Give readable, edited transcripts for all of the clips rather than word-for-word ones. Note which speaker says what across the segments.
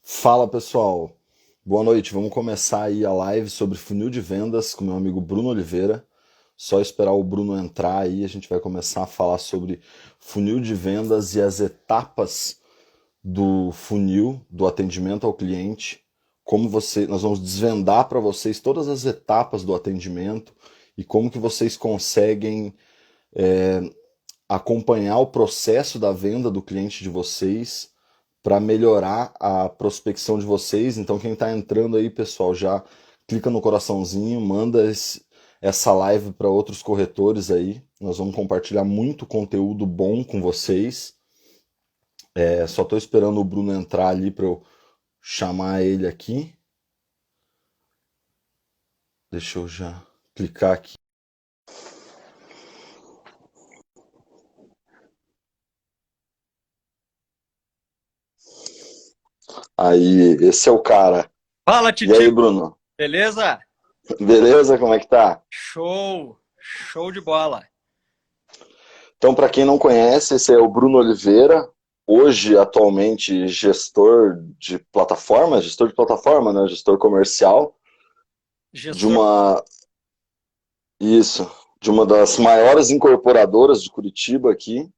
Speaker 1: Fala pessoal, boa noite. Vamos começar aí a live sobre funil de vendas com meu amigo Bruno Oliveira. Só esperar o Bruno entrar aí, a gente vai começar a falar sobre funil de vendas e as etapas do funil, do atendimento ao cliente. Nós vamos desvendar para vocês todas as etapas do atendimento e como que vocês conseguem acompanhar o processo da venda do cliente de vocês para melhorar a prospecção de vocês. Então, quem está entrando aí, pessoal, já clica no coraçãozinho, essa live para outros corretores aí. Nós vamos compartilhar muito conteúdo bom com vocês. Só estou esperando o Bruno entrar ali para eu chamar ele aqui. Deixa eu já clicar aqui. Aí, esse é o cara.
Speaker 2: Fala,
Speaker 1: E aí,
Speaker 2: Titio,
Speaker 1: Bruno?
Speaker 2: beleza?
Speaker 1: Beleza? Como é que tá?
Speaker 2: Show, show de bola.
Speaker 1: Então, para quem não conhece, esse é o Bruno Oliveira, hoje atualmente gestor de plataforma, né? Gestor comercial de
Speaker 2: Gestor,
Speaker 1: uma isso, de uma das maiores incorporadoras de Curitiba aqui.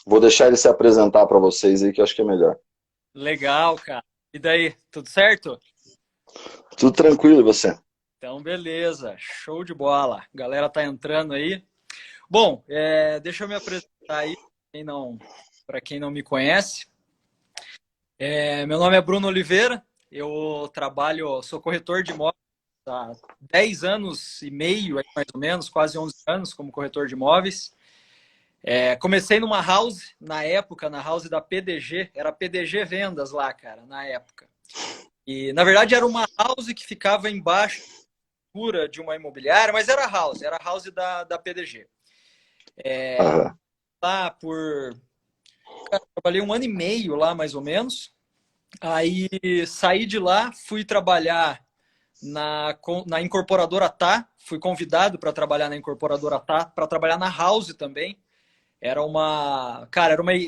Speaker 1: Vou deixar ele se apresentar para vocês aí que eu acho que é melhor.
Speaker 2: legal, cara. E daí, tudo certo?
Speaker 1: Tudo tranquilo e você?
Speaker 2: Então, beleza, show de bola. A galera tá entrando aí. Bom, deixa eu me apresentar aí, para quem não me conhece. Meu nome é Bruno Oliveira, eu sou corretor de imóveis há 10 anos e meio, aí, mais ou menos, quase 11 anos como corretor de imóveis. Comecei numa house, na época, na house da PDG, era PDG Vendas lá, cara, na época. E, na verdade, era uma house que ficava embaixo de uma imobiliária, mas era a house da PDG.
Speaker 1: Aham.
Speaker 2: Lá trabalhei um ano e meio lá, mais ou menos. Aí saí de lá, fui trabalhar na incorporadora Tá, fui convidado para trabalhar na incorporadora Tá, para trabalhar na house também.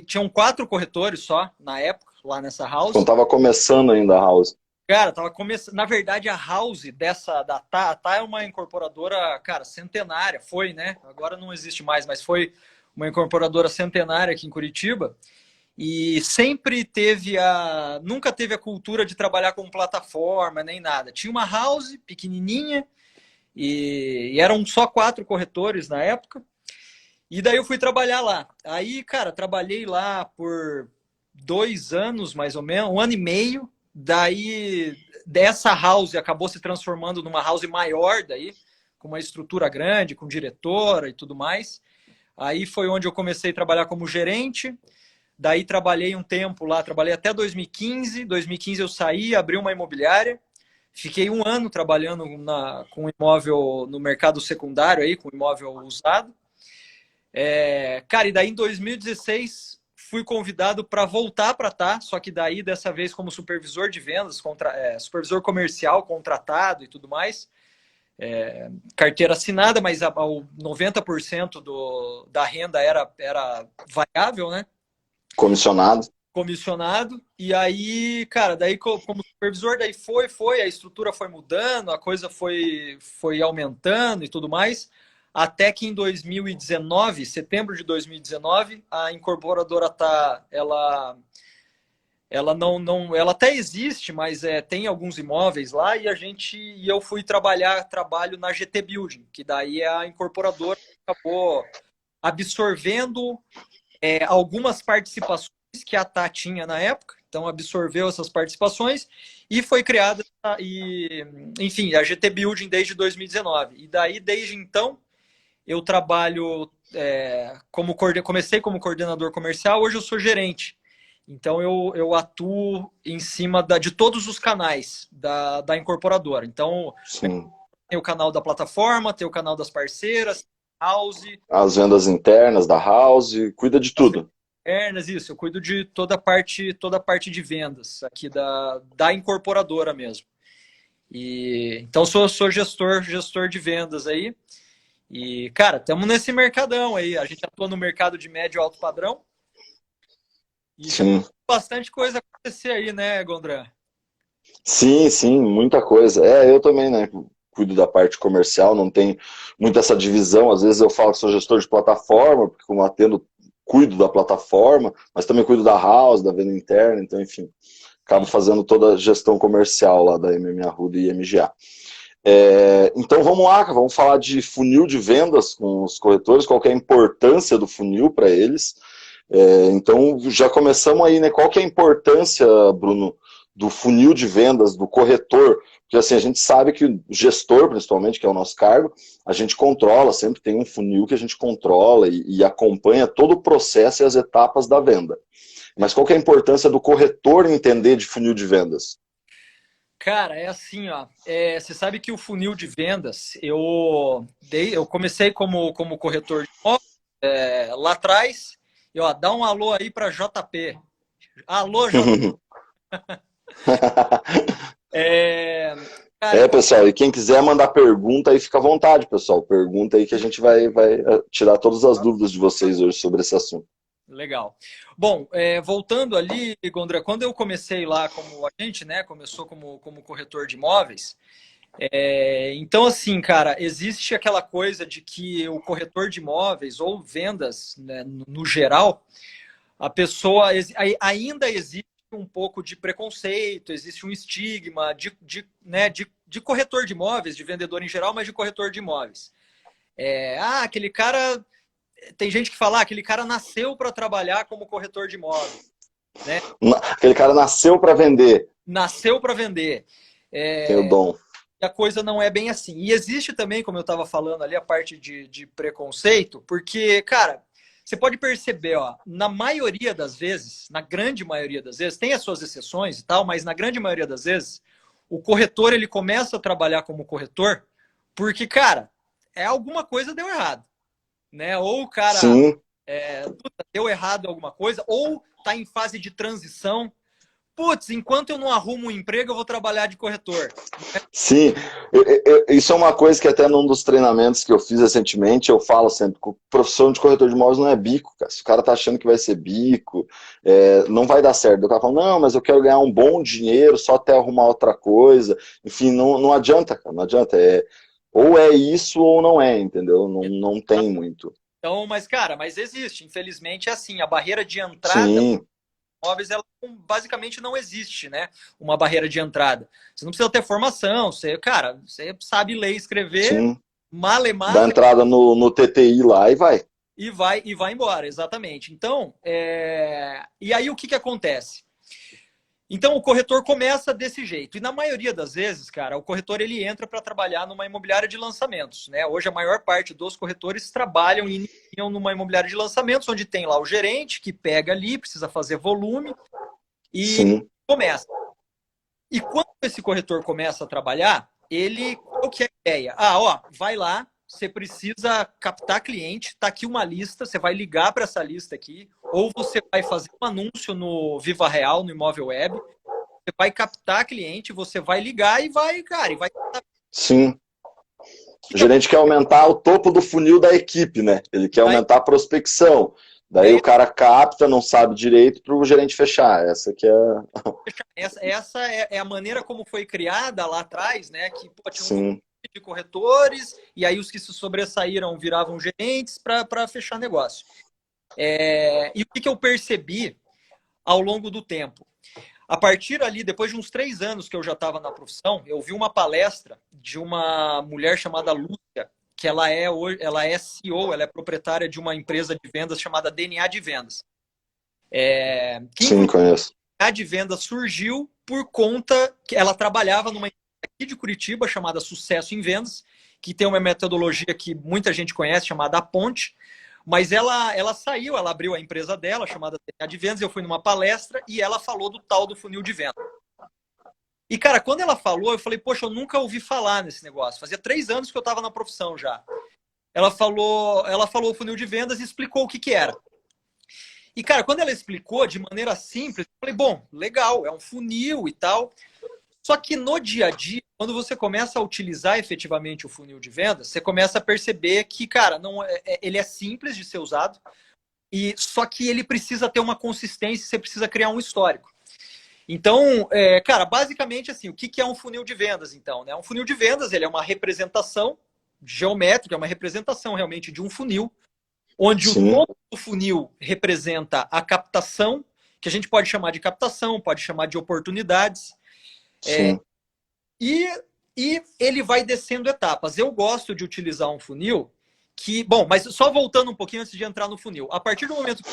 Speaker 2: Tinham 4 corretores só na época, lá nessa
Speaker 1: Quando
Speaker 2: house.
Speaker 1: tava começando ainda a house.
Speaker 2: Cara, tava começando. Na verdade, a house da Tá, a Tá é uma incorporadora, cara, centenária. Foi, né? Agora não existe mais, mas foi uma incorporadora centenária aqui em Curitiba. E sempre nunca teve a cultura de trabalhar com plataforma nem nada. Tinha uma house pequenininha e eram só 4 corretores na época. E daí eu fui trabalhar lá. Aí, cara, trabalhei lá por 2 anos, mais ou menos, um ano e meio. Daí, dessa house acabou se transformando numa house maior daí, com uma estrutura grande, com diretora e tudo mais. Aí foi onde eu comecei a trabalhar como gerente. Daí trabalhei um tempo lá, trabalhei até 2015. 2015 eu saí, abri uma imobiliária. Fiquei um ano trabalhando com imóvel no mercado secundário aí, com imóvel usado. Cara, e daí em 2016 fui convidado para voltar para Tá, só que daí dessa vez como supervisor de vendas, supervisor comercial contratado e tudo mais. Carteira assinada, mas o 90% da renda era variável, né?
Speaker 1: Comissionado.
Speaker 2: Comissionado. E aí, cara, daí como supervisor, daí a estrutura foi mudando, a coisa foi aumentando e tudo mais. Até que em 2019, setembro de 2019, a incorporadora ela não, ela até existe, mas tem alguns imóveis lá e eu fui trabalho na GT Building, que daí é a incorporadora que acabou absorvendo algumas participações que a Tá tinha na época, então absorveu essas participações e foi criada, enfim, a GT Building desde 2019. E daí, desde então, eu trabalho comecei como coordenador comercial, hoje eu sou gerente. Então eu atuo em cima de todos os canais da incorporadora. Então
Speaker 1: Sim.
Speaker 2: tem o canal da plataforma, tem o canal das parceiras, house,
Speaker 1: As vendas internas da house, cuida de
Speaker 2: as
Speaker 1: tudo.
Speaker 2: internas, isso. Eu cuido de toda a parte de vendas aqui da incorporadora mesmo. E então sou gestor de vendas aí. E, cara, estamos nesse mercadão aí. A gente atua no mercado de médio e alto padrão. E já tem
Speaker 1: Sim.
Speaker 2: bastante coisa acontecer aí, né, Gondran?
Speaker 1: Sim, sim, muita coisa. Eu também, né? Cuido da parte comercial, não tem muito essa divisão. Às vezes eu falo que sou gestor de plataforma, porque como atendo, cuido da plataforma, mas também cuido da house, da venda interna, então, enfim, acabo
Speaker 2: Sim.
Speaker 1: fazendo toda a gestão comercial lá da MMA Arruda e MGA. Então vamos lá, vamos falar de funil de vendas com os corretores, qual que é a importância do funil para eles. Então já começamos aí, né? Qual que é a importância, Bruno, do funil de vendas, do corretor? Porque assim, a gente sabe que o gestor, principalmente, que é o nosso cargo, a gente controla, sempre tem um funil que a gente controla e acompanha todo o processo e as etapas da venda. Mas qual que é a importância do corretor entender de funil de vendas?
Speaker 2: Cara, é assim, ó. Você sabe que o funil de vendas, eu comecei como corretor de imóveis lá atrás. E ó, dá um alô aí para JP. Alô, JP. É, cara,
Speaker 1: Pessoal, e quem quiser mandar pergunta aí, fica à vontade, pessoal. Pergunta aí que a gente vai tirar todas as dúvidas de vocês hoje sobre esse assunto.
Speaker 2: legal. Bom, voltando ali, Gondra, quando eu comecei lá como agente, né? Começou como corretor de imóveis. Então, assim, cara, existe aquela coisa de que o corretor de imóveis ou vendas, né, no geral, a pessoa ainda existe um pouco de preconceito, existe um estigma né, de corretor de imóveis, de vendedor em geral, mas de corretor de imóveis. Aquele cara. Tem gente que fala, aquele cara nasceu para trabalhar como corretor de imóveis, né?
Speaker 1: Aquele cara nasceu para vender,
Speaker 2: Nasceu para vender.
Speaker 1: tem o dom.
Speaker 2: A coisa não é bem assim. E existe também, como eu estava falando ali, a parte de preconceito, porque, cara, você pode perceber, ó, na maioria das vezes, na grande maioria das vezes, tem as suas exceções e tal, mas na grande maioria das vezes, o corretor ele começa a trabalhar como corretor porque, cara, alguma coisa deu errado, né? Ou o cara
Speaker 1: Sim,
Speaker 2: deu errado alguma coisa, ou está em fase de transição. Putz, enquanto eu não arrumo um emprego, eu vou trabalhar de corretor.
Speaker 1: sim. Isso é uma coisa que até num dos treinamentos que eu fiz recentemente, eu falo sempre, que profissão de corretor de imóveis não é bico, cara. Se o cara tá achando que vai ser bico, não vai dar certo. O cara fala, não, mas eu quero ganhar um bom dinheiro só até arrumar outra coisa. Enfim, não adianta, cara, não adianta. Ou é isso ou não é, entendeu? Não tem muito.
Speaker 2: Então, mas existe. Infelizmente é assim. A barreira de entrada
Speaker 1: Sim,
Speaker 2: para imóveis, ela basicamente não existe, né? Uma barreira de entrada. Você não precisa ter formação. Você sabe ler e escrever,
Speaker 1: sim. Dá
Speaker 2: male,
Speaker 1: entrada no TTI lá e vai.
Speaker 2: e vai embora, exatamente. Então, e aí o que acontece? Então o corretor começa desse jeito. E na maioria das vezes, cara, o corretor ele entra para trabalhar numa imobiliária de lançamentos, né? Hoje a maior parte dos corretores trabalham e iniciam numa imobiliária de lançamentos, onde tem lá o gerente que pega ali, precisa fazer volume e
Speaker 1: Sim,
Speaker 2: começa. E quando esse corretor começa a trabalhar, qual que é a ideia? Ó, vai lá, você precisa captar cliente, tá aqui uma lista, você vai ligar para essa lista aqui, ou você vai fazer um anúncio no Viva Real, no Imóvel Web, você vai captar cliente, você vai ligar e vai, cara, e vai. O
Speaker 1: sim.
Speaker 2: que
Speaker 1: O
Speaker 2: que
Speaker 1: gerente quer aumentar o topo do funil da equipe, né? Ele quer
Speaker 2: é,
Speaker 1: aumentar a prospecção. Daí
Speaker 2: é,
Speaker 1: o cara capta, não sabe direito para o gerente fechar. Essa que é.
Speaker 2: essa é a maneira como foi criada lá atrás, né? Que pô, tinha um grupo
Speaker 1: Sim,
Speaker 2: de corretores, e aí os que se sobressaíram viravam gerentes para fechar negócio. E o que eu percebi ao longo do tempo? A partir ali, depois de uns 3 anos que eu já estava na profissão, eu vi uma palestra de uma mulher chamada Lúcia, que ela é CEO, ela é proprietária de uma empresa de vendas chamada DNA de Vendas. Que
Speaker 1: sim,
Speaker 2: inclusive
Speaker 1: conheço.
Speaker 2: a de vendas surgiu por conta que ela trabalhava numa empresa aqui de Curitiba chamada Sucesso em Vendas, que tem uma metodologia que muita gente conhece chamada A Ponte, mas ela saiu, ela abriu a empresa dela chamada DNA de Vendas, eu fui numa palestra e ela falou do tal do funil de venda. E, cara, quando ela falou, eu falei, poxa, eu nunca ouvi falar nesse negócio. Fazia 3 anos que eu estava na profissão já. Ela falou o funil de vendas e explicou o que era. E, cara, quando ela explicou de maneira simples, eu falei, bom, legal, é um funil e tal. Só que no dia a dia, quando você começa a utilizar efetivamente o funil de vendas, você começa a perceber que, cara, não, ele é simples de ser usado, só que ele precisa ter uma consistência, você precisa criar um histórico. Então, cara, basicamente assim, o que que é um funil de vendas, então, né? Um funil de vendas, ele é uma representação geométrica, é uma representação realmente de um funil, onde o
Speaker 1: Sim,
Speaker 2: topo do funil representa a captação, que a gente pode chamar de captação, pode chamar de oportunidades,
Speaker 1: sim.
Speaker 2: e, e ele vai descendo etapas. Eu gosto de utilizar um funil que, bom, mas só voltando um pouquinho antes de entrar no funil. A partir do momento que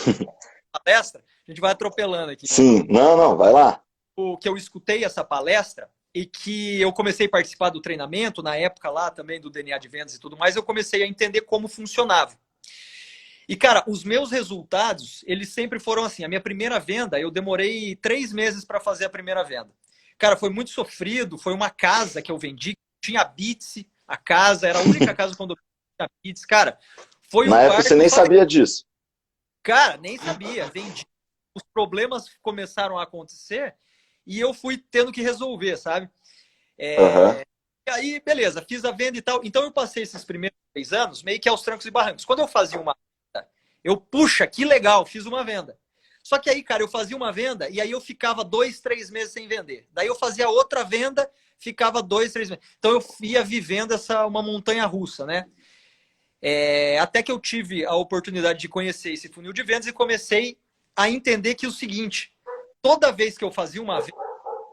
Speaker 2: a palestra, a gente vai atropelando aqui, né?
Speaker 1: Sim, não, não, vai lá.
Speaker 2: O que eu escutei essa palestra e que eu comecei a participar do treinamento, na época lá também do DNA de vendas e tudo mais, eu comecei a entender como funcionava. E, cara, os meus resultados, eles sempre foram assim. A minha primeira venda, eu demorei 3 meses para fazer a primeira venda. Cara, foi muito sofrido. Foi uma casa que eu vendi, tinha Bits, a casa, era a única casa quando eu tinha Bits. Cara, foi
Speaker 1: Na
Speaker 2: um
Speaker 1: época você
Speaker 2: parto.
Speaker 1: nem
Speaker 2: Eu falei,
Speaker 1: sabia disso.
Speaker 2: cara, nem sabia. Vendi. Os problemas começaram a acontecer e eu fui tendo que resolver, sabe?
Speaker 1: Aham,
Speaker 2: E aí, beleza, fiz a venda e tal. Então eu passei esses primeiros 3 anos meio que aos trancos e barrancos. Quando eu fazia uma venda, eu, puxa, que legal, fiz uma venda. Só que aí, cara, eu fazia uma venda e aí eu ficava 2, 3 meses sem vender. Daí eu fazia outra venda, ficava 2, 3 meses. Então eu ia vivendo uma montanha russa, né? Até que eu tive a oportunidade de conhecer esse funil de vendas e comecei a entender que o seguinte, toda vez que eu fazia uma venda,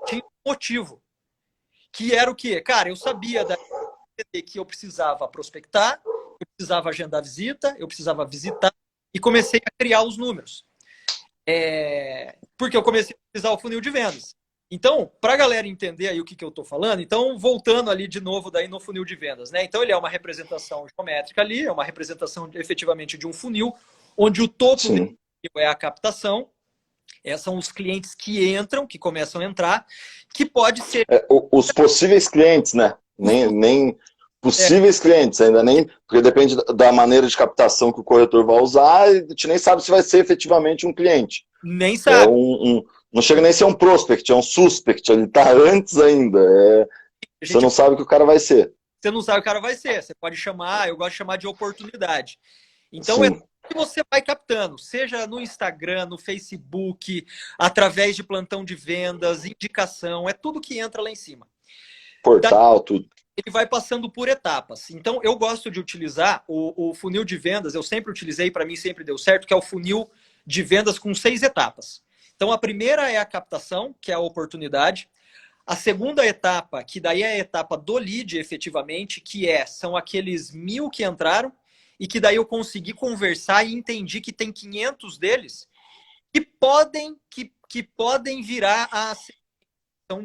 Speaker 2: tinha um motivo. Que era o quê? Cara, eu sabia que eu precisava prospectar, eu precisava agendar visita, eu precisava visitar e comecei a criar os números. Porque eu comecei a utilizar o funil de vendas. Então, para a galera entender aí o que, que eu estou falando, então, voltando ali de novo daí no funil de vendas, né? Então, ele é uma representação geométrica ali, é uma representação efetivamente de um funil, onde o topo dele
Speaker 1: sim.
Speaker 2: é a captação, são os clientes que entram, que começam a entrar, que pode ser
Speaker 1: Os possíveis clientes, né?
Speaker 2: os,
Speaker 1: Nem
Speaker 2: é,
Speaker 1: possíveis clientes, ainda nem. Porque depende da maneira de captação que o corretor vai usar, e a gente nem sabe se vai ser efetivamente um cliente.
Speaker 2: nem
Speaker 1: É
Speaker 2: sabe.
Speaker 1: não chega nem a ser um prospect, é um suspect, ele está antes ainda.
Speaker 2: A
Speaker 1: Você
Speaker 2: gente
Speaker 1: não sabe o que o cara vai ser.
Speaker 2: Você não sabe o cara vai ser. Você pode chamar, eu gosto de chamar de oportunidade. Então é tudo
Speaker 1: Sim.
Speaker 2: que você vai captando, seja no Instagram, no Facebook, através de plantão de vendas, indicação, é tudo que entra lá em cima. Daí
Speaker 1: Portal, tudo.
Speaker 2: ele vai passando por etapas. Então eu gosto de utilizar o funil de vendas, eu sempre utilizei, para mim sempre deu certo, que é o funil de vendas com 6 etapas. Então a primeira é a captação, que é a oportunidade. A segunda etapa, que daí é a etapa do lead, efetivamente, são aqueles 1.000 que entraram e que daí eu consegui conversar e entendi que tem 500 deles que podem virar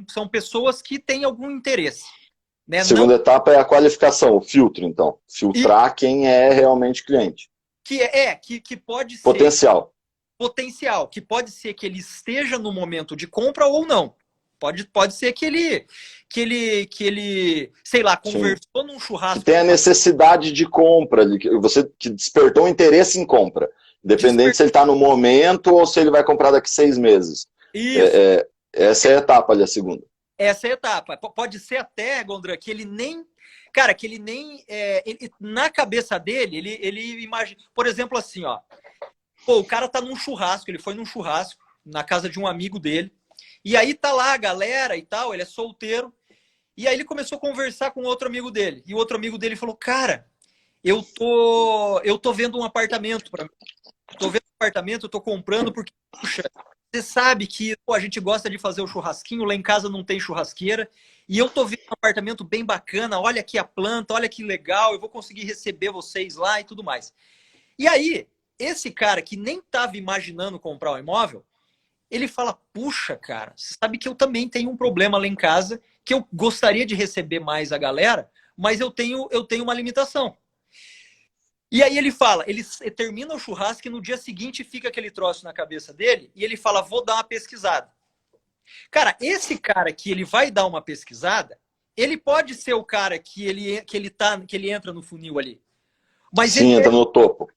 Speaker 2: são pessoas que têm algum interesse, né? Não
Speaker 1: Segunda etapa é a qualificação, o filtro, então.
Speaker 2: e
Speaker 1: Filtrar quem é realmente cliente.
Speaker 2: que pode ser
Speaker 1: Potencial.
Speaker 2: potencial, que pode ser que ele esteja no momento de compra ou não. Pode ser que ele, sei lá,
Speaker 1: Sim.
Speaker 2: conversou num
Speaker 1: Que
Speaker 2: churrasco
Speaker 1: tem a
Speaker 2: com uma
Speaker 1: necessidade de compra, você que despertou um interesse em compra. Independente
Speaker 2: desper...
Speaker 1: se ele está no momento ou se ele vai comprar daqui 6 meses.
Speaker 2: Isso,
Speaker 1: Essa é a etapa ali, a segunda.
Speaker 2: essa é a etapa. Pode ser até, Gondra, que ele nem. Cara, que ele nem. Na cabeça dele, ele imagina. Por exemplo, assim, ó. Pô, o cara tá num churrasco, ele foi num churrasco, na casa de um amigo dele. E aí tá lá a galera e tal, ele é solteiro. E aí ele começou a conversar com outro amigo dele. E o outro amigo dele falou: Cara, eu tô vendo um apartamento para mim. Tô vendo um apartamento, eu tô comprando porque, puxa, você sabe que pô, a gente gosta de fazer o churrasquinho, lá em casa não tem churrasqueira. E eu tô vendo um apartamento bem bacana, olha aqui a planta, olha que legal, eu vou conseguir receber vocês lá e tudo mais. E aí, esse cara que nem estava imaginando comprar um imóvel, ele fala: Puxa, cara, você sabe que eu também tenho um problema lá em casa, que eu gostaria de receber mais a galera, mas eu tenho uma limitação. E aí ele fala, ele termina o churrasco e no dia seguinte fica aquele troço na cabeça dele e ele fala: Vou dar uma pesquisada. Cara, esse cara que ele vai dar uma pesquisada, ele pode ser o cara que ele entra no funil ali. Mas ele
Speaker 1: Sim, entra no topo.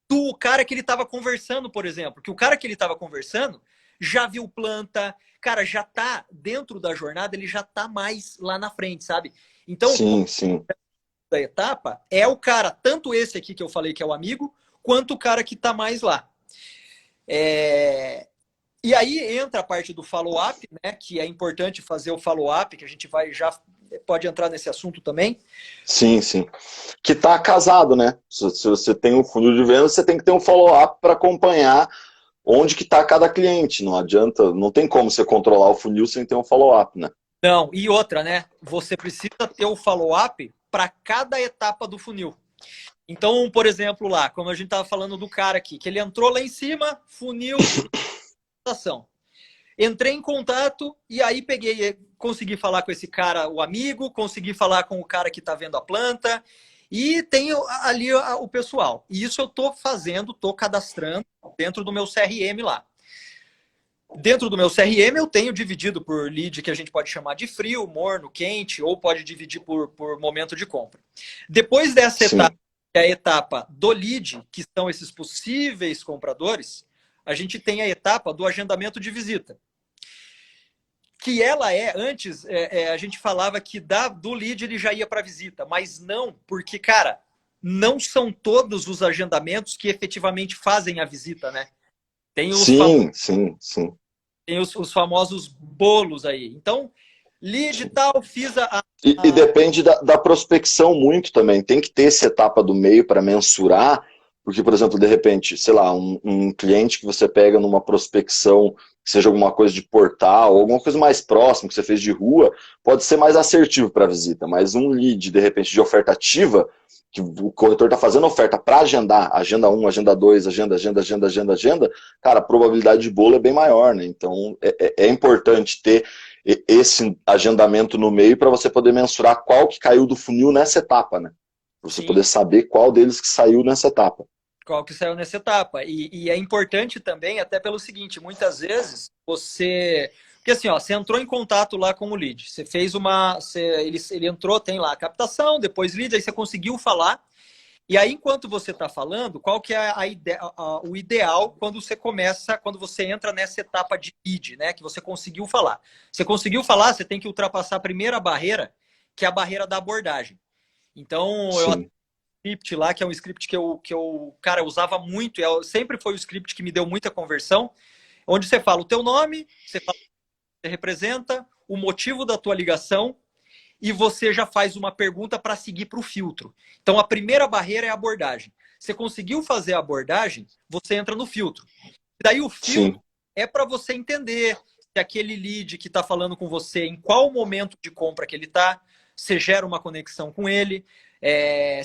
Speaker 2: do cara que ele estava conversando, por exemplo. Que o cara que ele estava conversando já viu planta, cara, já tá dentro da jornada, ele já tá mais lá na frente, sabe? Então,
Speaker 1: Sim, sim.
Speaker 2: da etapa é o cara, tanto esse aqui que eu falei que é o amigo, quanto o cara que tá mais lá. É... E aí entra a parte do follow-up, né? Que é importante fazer o follow-up, que a gente vai já pode entrar nesse assunto também.
Speaker 1: Sim, sim. Que tá casado, né? Se você tem um funil de venda, você tem que ter um follow-up para acompanhar onde que está cada cliente. Não adianta, não tem como você controlar o funil sem ter um follow-up, né?
Speaker 2: Não, e outra, né? Você precisa ter o follow-up para cada etapa do funil. Então, por exemplo, lá, como a gente estava falando do cara aqui, que ele entrou lá em cima, funil, ação. Entrei em contato e aí peguei, consegui falar com esse cara, o amigo, consegui falar com o cara que está vendo a planta e tenho ali o pessoal. E isso eu estou fazendo, estou cadastrando dentro do meu CRM lá. Dentro do meu CRM eu tenho dividido por lead que a gente pode chamar de frio, morno, quente, ou pode dividir por momento de compra. Depois dessa etapa,
Speaker 1: Sim.
Speaker 2: que é a etapa do lead, que são esses possíveis compradores, a gente tem a etapa do agendamento de visita. Que ela antes, a gente falava que do lead ele já ia para visita, mas não, porque, cara, não são todos os agendamentos que efetivamente fazem a visita, né? Tem os
Speaker 1: Sim, sim, sim.
Speaker 2: Tem os famosos bolos aí. Então, lead e tal, fiz
Speaker 1: E depende da prospecção muito também. Tem que ter essa etapa do meio para mensurar, porque, por exemplo, de repente, sei lá, um cliente que você pega numa prospecção, que seja alguma coisa de portal, ou alguma coisa mais próxima que você fez de rua, pode ser mais assertivo para a visita, mas um lead, de repente, de oferta ativa, que o corretor está fazendo oferta para agendar, agenda 1, agenda 2, agenda, cara, a probabilidade de bolo é bem maior, né? Então, é importante ter esse agendamento no meio para você poder mensurar qual que caiu do funil nessa etapa, né? Para você
Speaker 2: sim,
Speaker 1: poder saber qual deles que saiu nessa etapa.
Speaker 2: qual que saiu nessa etapa. E é importante também, até pelo seguinte, muitas vezes você. Porque assim, ó, você entrou em contato lá com o lead, você fez uma. Ele entrou, tem lá a captação, depois lead, aí você conseguiu falar. E aí, enquanto você está falando, qual que é o ideal quando você começa, quando você entra nessa etapa de lead, né? Que você conseguiu falar. Você conseguiu falar, você tem que ultrapassar a primeira barreira, que é a barreira da abordagem. Então, eu
Speaker 1: Sim,
Speaker 2: script lá, que é um script que eu cara, usava muito, sempre foi o script que me deu muita conversão, onde você fala o teu nome, você fala o que você representa, o motivo da tua ligação, e você já faz uma pergunta para seguir para o filtro. Então, a primeira barreira é a abordagem. Você conseguiu fazer a abordagem, você entra no filtro. E daí o filtro
Speaker 1: sim,
Speaker 2: é para você entender se aquele lead que está falando com você, em qual momento de compra que ele está, você gera uma conexão com ele,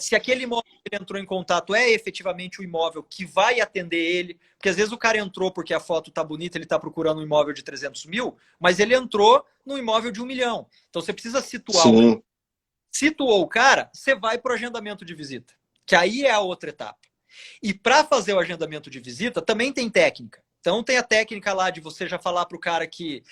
Speaker 2: se aquele imóvel que ele entrou em contato é efetivamente o imóvel que vai atender ele, porque às vezes o cara entrou porque a foto está bonita, ele está procurando um imóvel de 300 mil, mas ele entrou num imóvel de 1 milhão. Então você precisa situar o
Speaker 1: sim,
Speaker 2: situou o cara, você vai para o agendamento de visita, que aí é a outra etapa. E para fazer o agendamento de visita, também tem técnica. Então tem a técnica lá de você já falar para o cara que,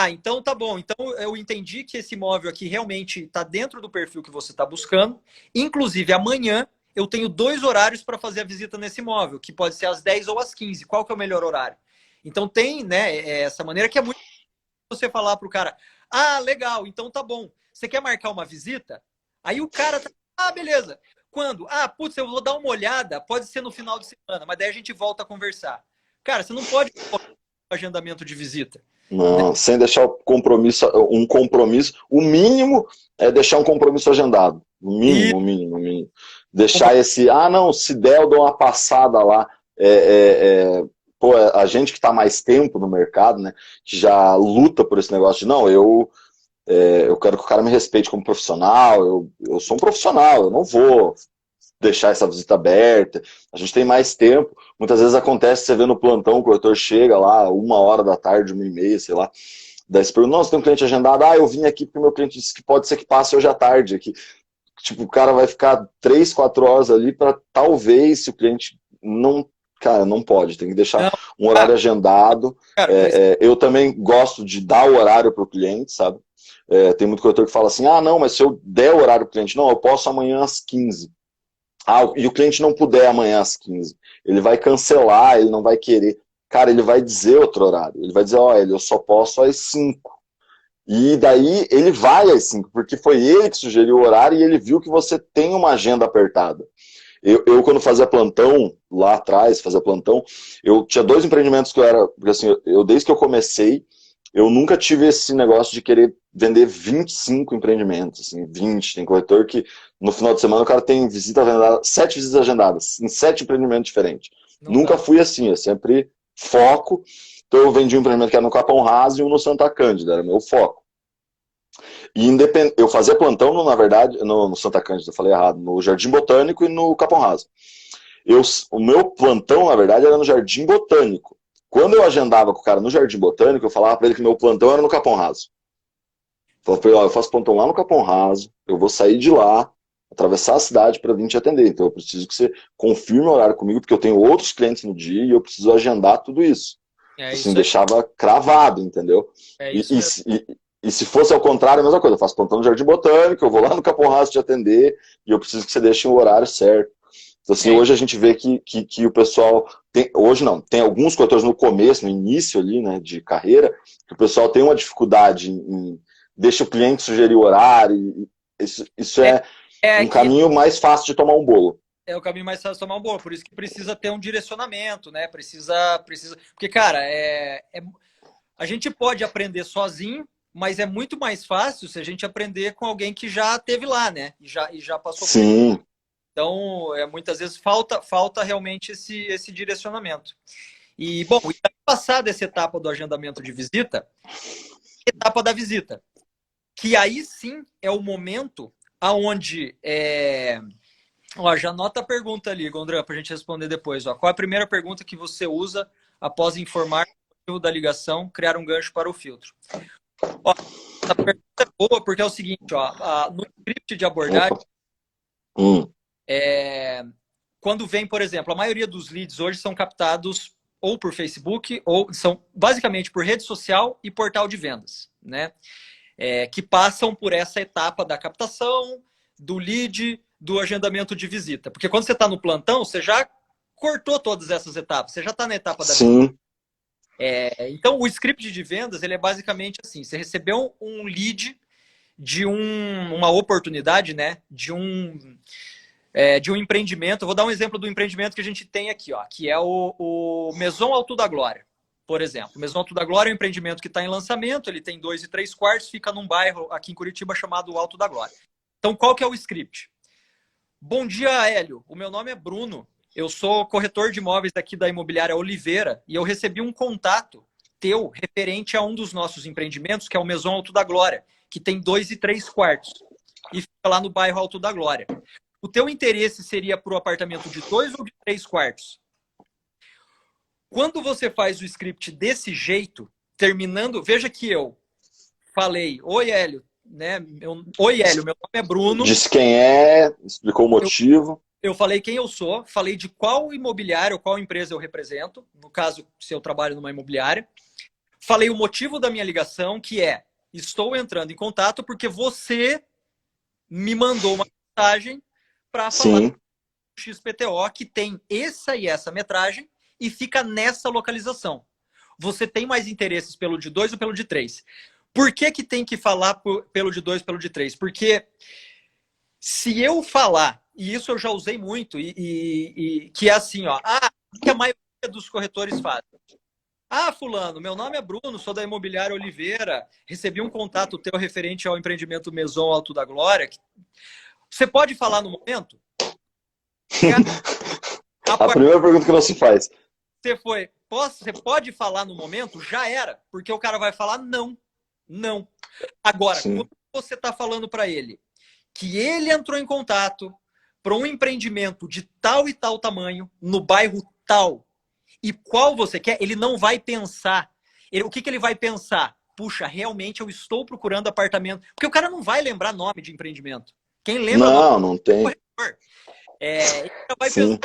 Speaker 2: então tá bom, então eu entendi que esse imóvel aqui realmente está dentro do perfil que você está buscando. Inclusive, amanhã eu tenho 2 horários para fazer a visita nesse imóvel, que pode ser às 10 ou às 15. Qual que é o melhor horário? Então tem, né, essa maneira que é muito você falar para o cara, legal, então tá bom. Você quer marcar uma visita? Aí o cara tá, beleza. Quando? Putz, eu vou dar uma olhada, pode ser no final de semana, mas daí a gente volta a conversar. Cara, você não pode agendamento de visita. Né?
Speaker 1: não, sem deixar um compromisso, o mínimo é deixar um compromisso agendado, o
Speaker 2: E
Speaker 1: mínimo, o mínimo, o mínimo. Deixar esse, não, se der eu dou uma passada lá, pô, a gente que está mais tempo no mercado, né, que já luta por esse negócio de, não, eu quero que o cara me respeite como profissional, eu sou um profissional, eu não vou deixar essa visita aberta, a gente tem mais tempo. Muitas vezes acontece, você vê no plantão, o corretor chega lá, 1 hora da tarde, 1h30, sei lá, daí você pergunta, não, você tem um cliente agendado? Eu vim aqui porque meu cliente disse que pode ser que passe hoje à tarde aqui. Tipo, o cara vai ficar 3, 4 horas ali para talvez, se o cliente não, cara, não pode, tem que deixar
Speaker 2: não,
Speaker 1: um horário agendado.
Speaker 2: cara, mas
Speaker 1: Eu também gosto de dar o horário para o cliente, sabe? Tem muito corretor que fala assim, não, mas se eu der o horário para o cliente, não, eu posso amanhã às 15. E o cliente não puder amanhã às 15, ele vai cancelar, ele não vai querer. Cara, ele vai dizer outro horário. Ele vai dizer, eu só posso às 5. E daí ele vai às 5, porque foi ele que sugeriu o horário e ele viu que você tem uma agenda apertada. Quando fazia plantão, lá atrás, fazia plantão, eu tinha dois empreendimentos que eu era. Porque assim, desde que eu comecei, eu nunca tive esse negócio de querer vender 25 empreendimentos, assim, 20. Tem corretor que no final de semana o cara tem visita agendada, 7 visitas agendadas, em 7 empreendimentos diferentes.
Speaker 2: Não
Speaker 1: Nunca
Speaker 2: dá.
Speaker 1: fui assim, eu sempre foco. Então eu vendi um empreendimento que era no Capão Raso e um no Santa Cândida, era meu foco. E eu fazia plantão, na verdade, no Santa Cândida, eu falei errado, no Jardim Botânico e no Capão Raso. O meu plantão, na verdade, era no Jardim Botânico. Quando eu agendava com o cara no Jardim Botânico, eu falava para ele que meu plantão era no Capão Raso. Falava pra ele, ó, eu faço plantão lá no Capão Raso, eu vou sair de lá, atravessar a cidade para vir te atender. Então eu preciso que você confirme o horário comigo, porque eu tenho outros clientes no dia e eu preciso agendar tudo isso.
Speaker 2: É
Speaker 1: Assim,
Speaker 2: isso aí.
Speaker 1: deixava cravado, entendeu?
Speaker 2: É
Speaker 1: E,
Speaker 2: isso mesmo.
Speaker 1: e se fosse ao contrário, a mesma coisa. Eu faço plantão no Jardim Botânico, eu vou lá no Capão Raso te atender e eu preciso que você deixe o horário certo. Então, assim,
Speaker 2: É,
Speaker 1: hoje a gente vê que o pessoal. Hoje não, tem alguns corretores no começo, no início ali, né, de carreira, que o pessoal tem uma dificuldade em deixa o cliente sugerir o horário. Isso
Speaker 2: é,
Speaker 1: é
Speaker 2: é
Speaker 1: um
Speaker 2: que
Speaker 1: caminho mais fácil de tomar um bolo.
Speaker 2: é o caminho mais fácil de tomar um bolo. Por isso que precisa ter um direcionamento, né? Precisa. Porque, cara, a gente pode aprender sozinho, mas é muito mais fácil se a gente aprender com alguém que já esteve lá, né? E já passou por isso.
Speaker 1: Sim,
Speaker 2: Então, muitas vezes falta realmente esse direcionamento. E, bom, e passada essa etapa do agendamento de visita, etapa da visita, que aí sim é o momento aonde ó, já anota a pergunta ali, Gondran, para a gente responder depois. Ó. Qual é a primeira pergunta que você usa após informar o motivo da ligação, criar um gancho para o filtro? Ó, essa pergunta é boa porque é o seguinte, ó, no script de abordagem,
Speaker 1: opa. Hum,
Speaker 2: quando vem, por exemplo, a maioria dos leads hoje são captados ou por Facebook, ou são basicamente por rede social e portal de vendas, né? Que passam por essa etapa da captação, do lead, do agendamento de visita. Porque quando você está no plantão, você já cortou todas essas etapas, você já está na etapa da visita.
Speaker 1: sim,
Speaker 2: Então, o script de vendas, ele é basicamente assim, você recebeu um lead de uma oportunidade, né? De um empreendimento. Eu vou dar um exemplo do empreendimento que a gente tem aqui, ó, que é o Maison Alto da Glória, por exemplo. O Maison Alto da Glória é um empreendimento que está em lançamento, ele tem 2 e 3 quartos, fica num bairro aqui em Curitiba chamado Alto da Glória. Então, qual que é o script? Bom dia, Hélio. O meu nome é Bruno. Eu sou corretor de imóveis aqui da imobiliária Oliveira e eu recebi um contato teu referente a um dos nossos empreendimentos, que é o Maison Alto da Glória, que tem 2 e 3 quartos e fica lá no bairro Alto da Glória. O teu interesse seria para o apartamento de 2 ou de 3 quartos? Quando você faz o script desse jeito, terminando, veja que eu falei, oi Hélio, né? Oi Hélio, meu nome é Bruno.
Speaker 1: disse quem é, explicou o motivo.
Speaker 2: Eu falei quem eu sou, falei de qual imobiliário, qual empresa eu represento, no caso, se eu trabalho numa imobiliária. Falei o motivo da minha ligação, que é, estou entrando em contato porque você me mandou uma mensagem para falar
Speaker 1: Sim,
Speaker 2: do XPTO que tem essa e essa metragem e fica nessa localização. Você tem mais interesses pelo de 2 ou pelo de 3? Por que tem que falar pelo de 2, pelo de 3? Porque se eu falar, e isso eu já usei muito, que é assim, ó, que a maioria dos corretores fazem. Fulano, meu nome é Bruno, sou da Imobiliária Oliveira, recebi um contato teu referente ao empreendimento Maison Alto da Glória. Você pode falar no momento?
Speaker 1: a primeira pergunta que não se faz.
Speaker 2: Você pode falar no momento? Já era, porque o cara vai falar não, não. Agora,
Speaker 1: Sim.
Speaker 2: quando você está falando para ele que ele entrou em contato para um empreendimento de tal e tal tamanho, no bairro tal, e qual você quer, ele não vai pensar. O que ele vai pensar? Puxa, realmente eu estou procurando apartamento. Porque o cara não vai lembrar nome de empreendimento. Quem lembra nome
Speaker 1: Não tem.
Speaker 2: do corretor. Ele vai pensar,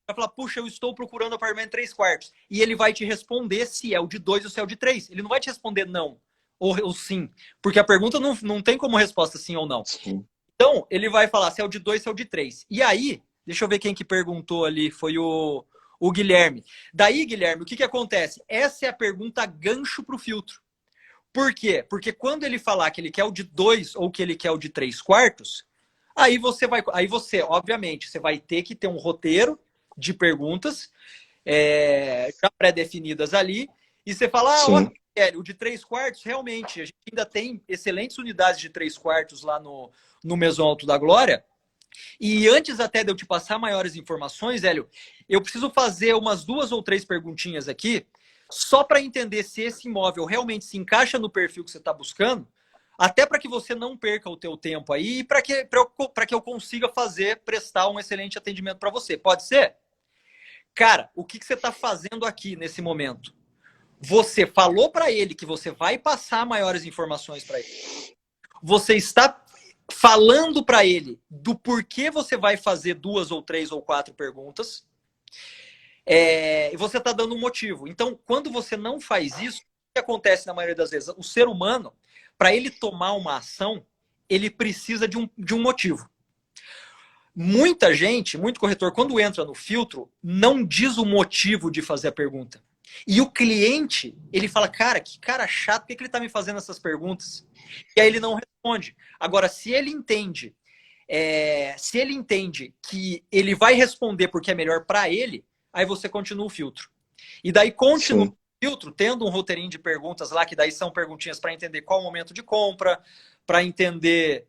Speaker 2: vai falar, puxa, eu estou procurando apartamento 3 quartos. E ele vai te responder se é o de 2 ou se é o de 3. Ele não vai te responder não ou sim. Porque a pergunta não tem como resposta sim ou não.
Speaker 1: Sim.
Speaker 2: Então, ele vai falar se é o de 2, se é o de 3. E aí, deixa eu ver quem que perguntou ali, foi o Guilherme. Daí, Guilherme, o que acontece? Essa é a pergunta gancho para o filtro. Por quê? Porque quando ele falar que ele quer o de 2 ou que ele quer o de 3 quartos, Aí você, obviamente, você vai ter que ter um roteiro de perguntas já pré-definidas ali, e você fala, ok,
Speaker 1: Sim,
Speaker 2: o de 3/4, realmente, a gente ainda tem excelentes unidades de 3/4 lá no Meson Alto da Glória, e antes até de eu te passar maiores informações, Hélio, eu preciso fazer umas 2 ou 3 perguntinhas aqui, só para entender se esse imóvel realmente se encaixa no perfil que você está buscando, até para que você não perca o teu tempo aí e para que eu consiga prestar um excelente atendimento para você. Pode ser? Cara, o que você está fazendo aqui nesse momento? Você falou para ele que você vai passar maiores informações para ele. Você está falando para ele do porquê você vai fazer 2 ou 3 ou 4 perguntas. E você está dando um motivo. Então, quando você não faz isso, o que acontece na maioria das vezes? O ser humano, para ele tomar uma ação, ele precisa de um motivo. Muita gente, muito corretor, quando entra no filtro, não diz o motivo de fazer a pergunta. E o cliente, ele fala, cara, que cara chato, por que ele está me fazendo essas perguntas? E aí ele não responde. Agora, se ele entende que ele vai responder porque é melhor para ele, aí você continua o filtro. E daí continua
Speaker 1: sim,
Speaker 2: o filtro, tendo um roteirinho de perguntas lá, que daí são perguntinhas para entender qual o momento de compra, para entender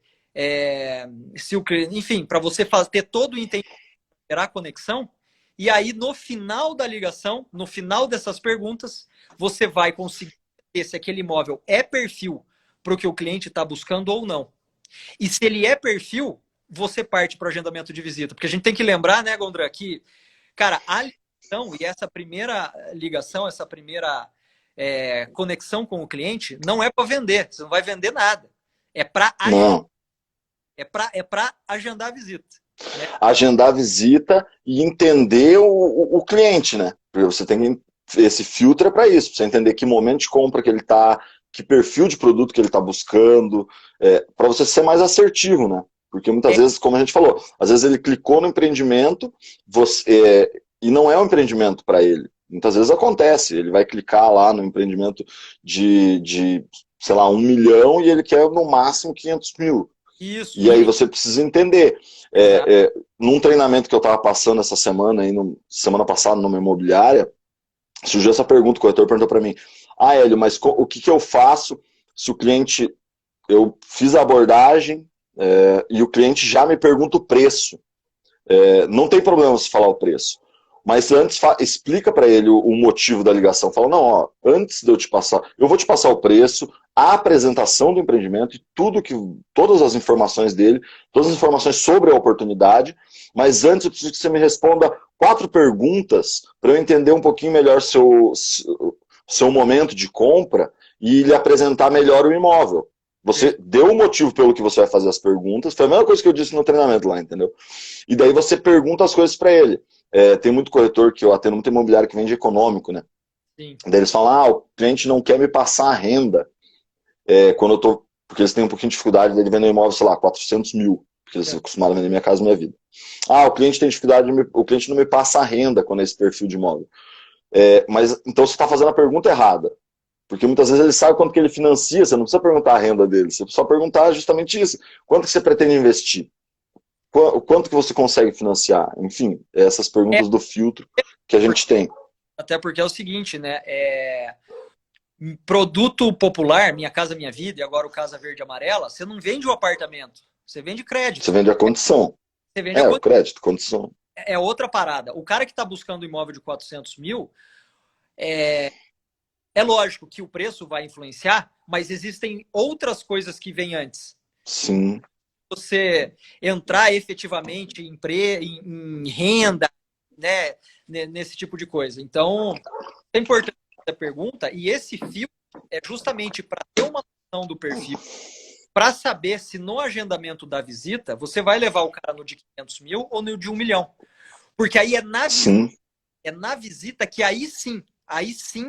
Speaker 2: se o cliente, enfim, para você ter todo o entendimento, gerar conexão. E aí, no final da ligação, no final dessas perguntas, você vai conseguir ver se aquele imóvel é perfil para o que o cliente está buscando ou não. E se ele é perfil, você parte para o agendamento de visita. Porque a gente tem que lembrar, né, Gondra, que, cara, a ligação e essa primeira ligação, essa primeira conexão com o cliente, não é para vender. Você não vai vender nada. É para
Speaker 1: não.
Speaker 2: agendar a visita. Né?
Speaker 1: Agendar a visita e entender o cliente, né? Porque você tem que, esse filtro é para isso, pra você entender que momento de compra que ele está, que perfil de produto que ele está buscando, para você ser mais assertivo, né? Porque muitas vezes, como a gente falou, às vezes ele clicou no empreendimento e não é um empreendimento para ele. Muitas vezes acontece, ele vai clicar lá no empreendimento sei lá, 1 milhão e ele quer no máximo 500 mil.
Speaker 2: Isso,
Speaker 1: E aí você precisa entender. Num treinamento que eu estava passando essa semana, semana passada, numa imobiliária, surgiu essa pergunta, o corretor perguntou para mim, Hélio, mas o que eu faço se o cliente, eu fiz a abordagem e o cliente já me pergunta o preço. Não tem problema você falar o preço. Mas antes explica para ele o motivo da ligação. Fala, não, ó, antes de eu te passar, eu vou te passar o preço, a apresentação do empreendimento e todas as informações dele, todas as informações sobre a oportunidade, mas antes eu preciso que você me responda 4 perguntas para eu entender um pouquinho melhor seu momento de compra e lhe apresentar melhor o imóvel. Você deu o motivo pelo que você vai fazer as perguntas, foi a mesma coisa que eu disse no treinamento lá, entendeu? E daí você pergunta as coisas para ele. Tem muito corretor que eu atendo, muito imobiliário que vende econômico, né?
Speaker 2: sim.
Speaker 1: Daí eles falam, o cliente não quer me passar a renda. Quando eu tô, porque eles têm um pouquinho de dificuldade de vender um imóvel, sei lá, 400 mil, porque eles acostumaram a vender Minha Casa Minha Vida. O cliente tem dificuldade, o cliente não me passa a renda quando é esse perfil de imóvel. Mas então você está fazendo a pergunta errada. Porque muitas vezes ele sabe quanto que ele financia, você não precisa perguntar a renda dele, você precisa perguntar justamente isso. Quanto que você pretende investir? Quanto que você consegue financiar? Enfim, essas perguntas do filtro que a gente tem.
Speaker 2: Até porque é o seguinte, né? Produto popular, Minha Casa Minha Vida, e agora o Casa Verde e Amarela, você não vende o apartamento, você vende crédito.
Speaker 1: Você vende a condição.
Speaker 2: Você vende a
Speaker 1: O crédito, condição.
Speaker 2: É outra parada. O cara que está buscando um imóvel de 400 mil, é lógico que o preço vai influenciar, mas existem outras coisas que vêm antes.
Speaker 1: Sim.
Speaker 2: Você entrar efetivamente em renda, né, nesse tipo de coisa. Então, é importante a pergunta, e esse filtro é justamente para ter uma noção do perfil, para saber se no agendamento da visita você vai levar o cara no de 500 mil ou no de 1 milhão. Porque aí é na visita que aí sim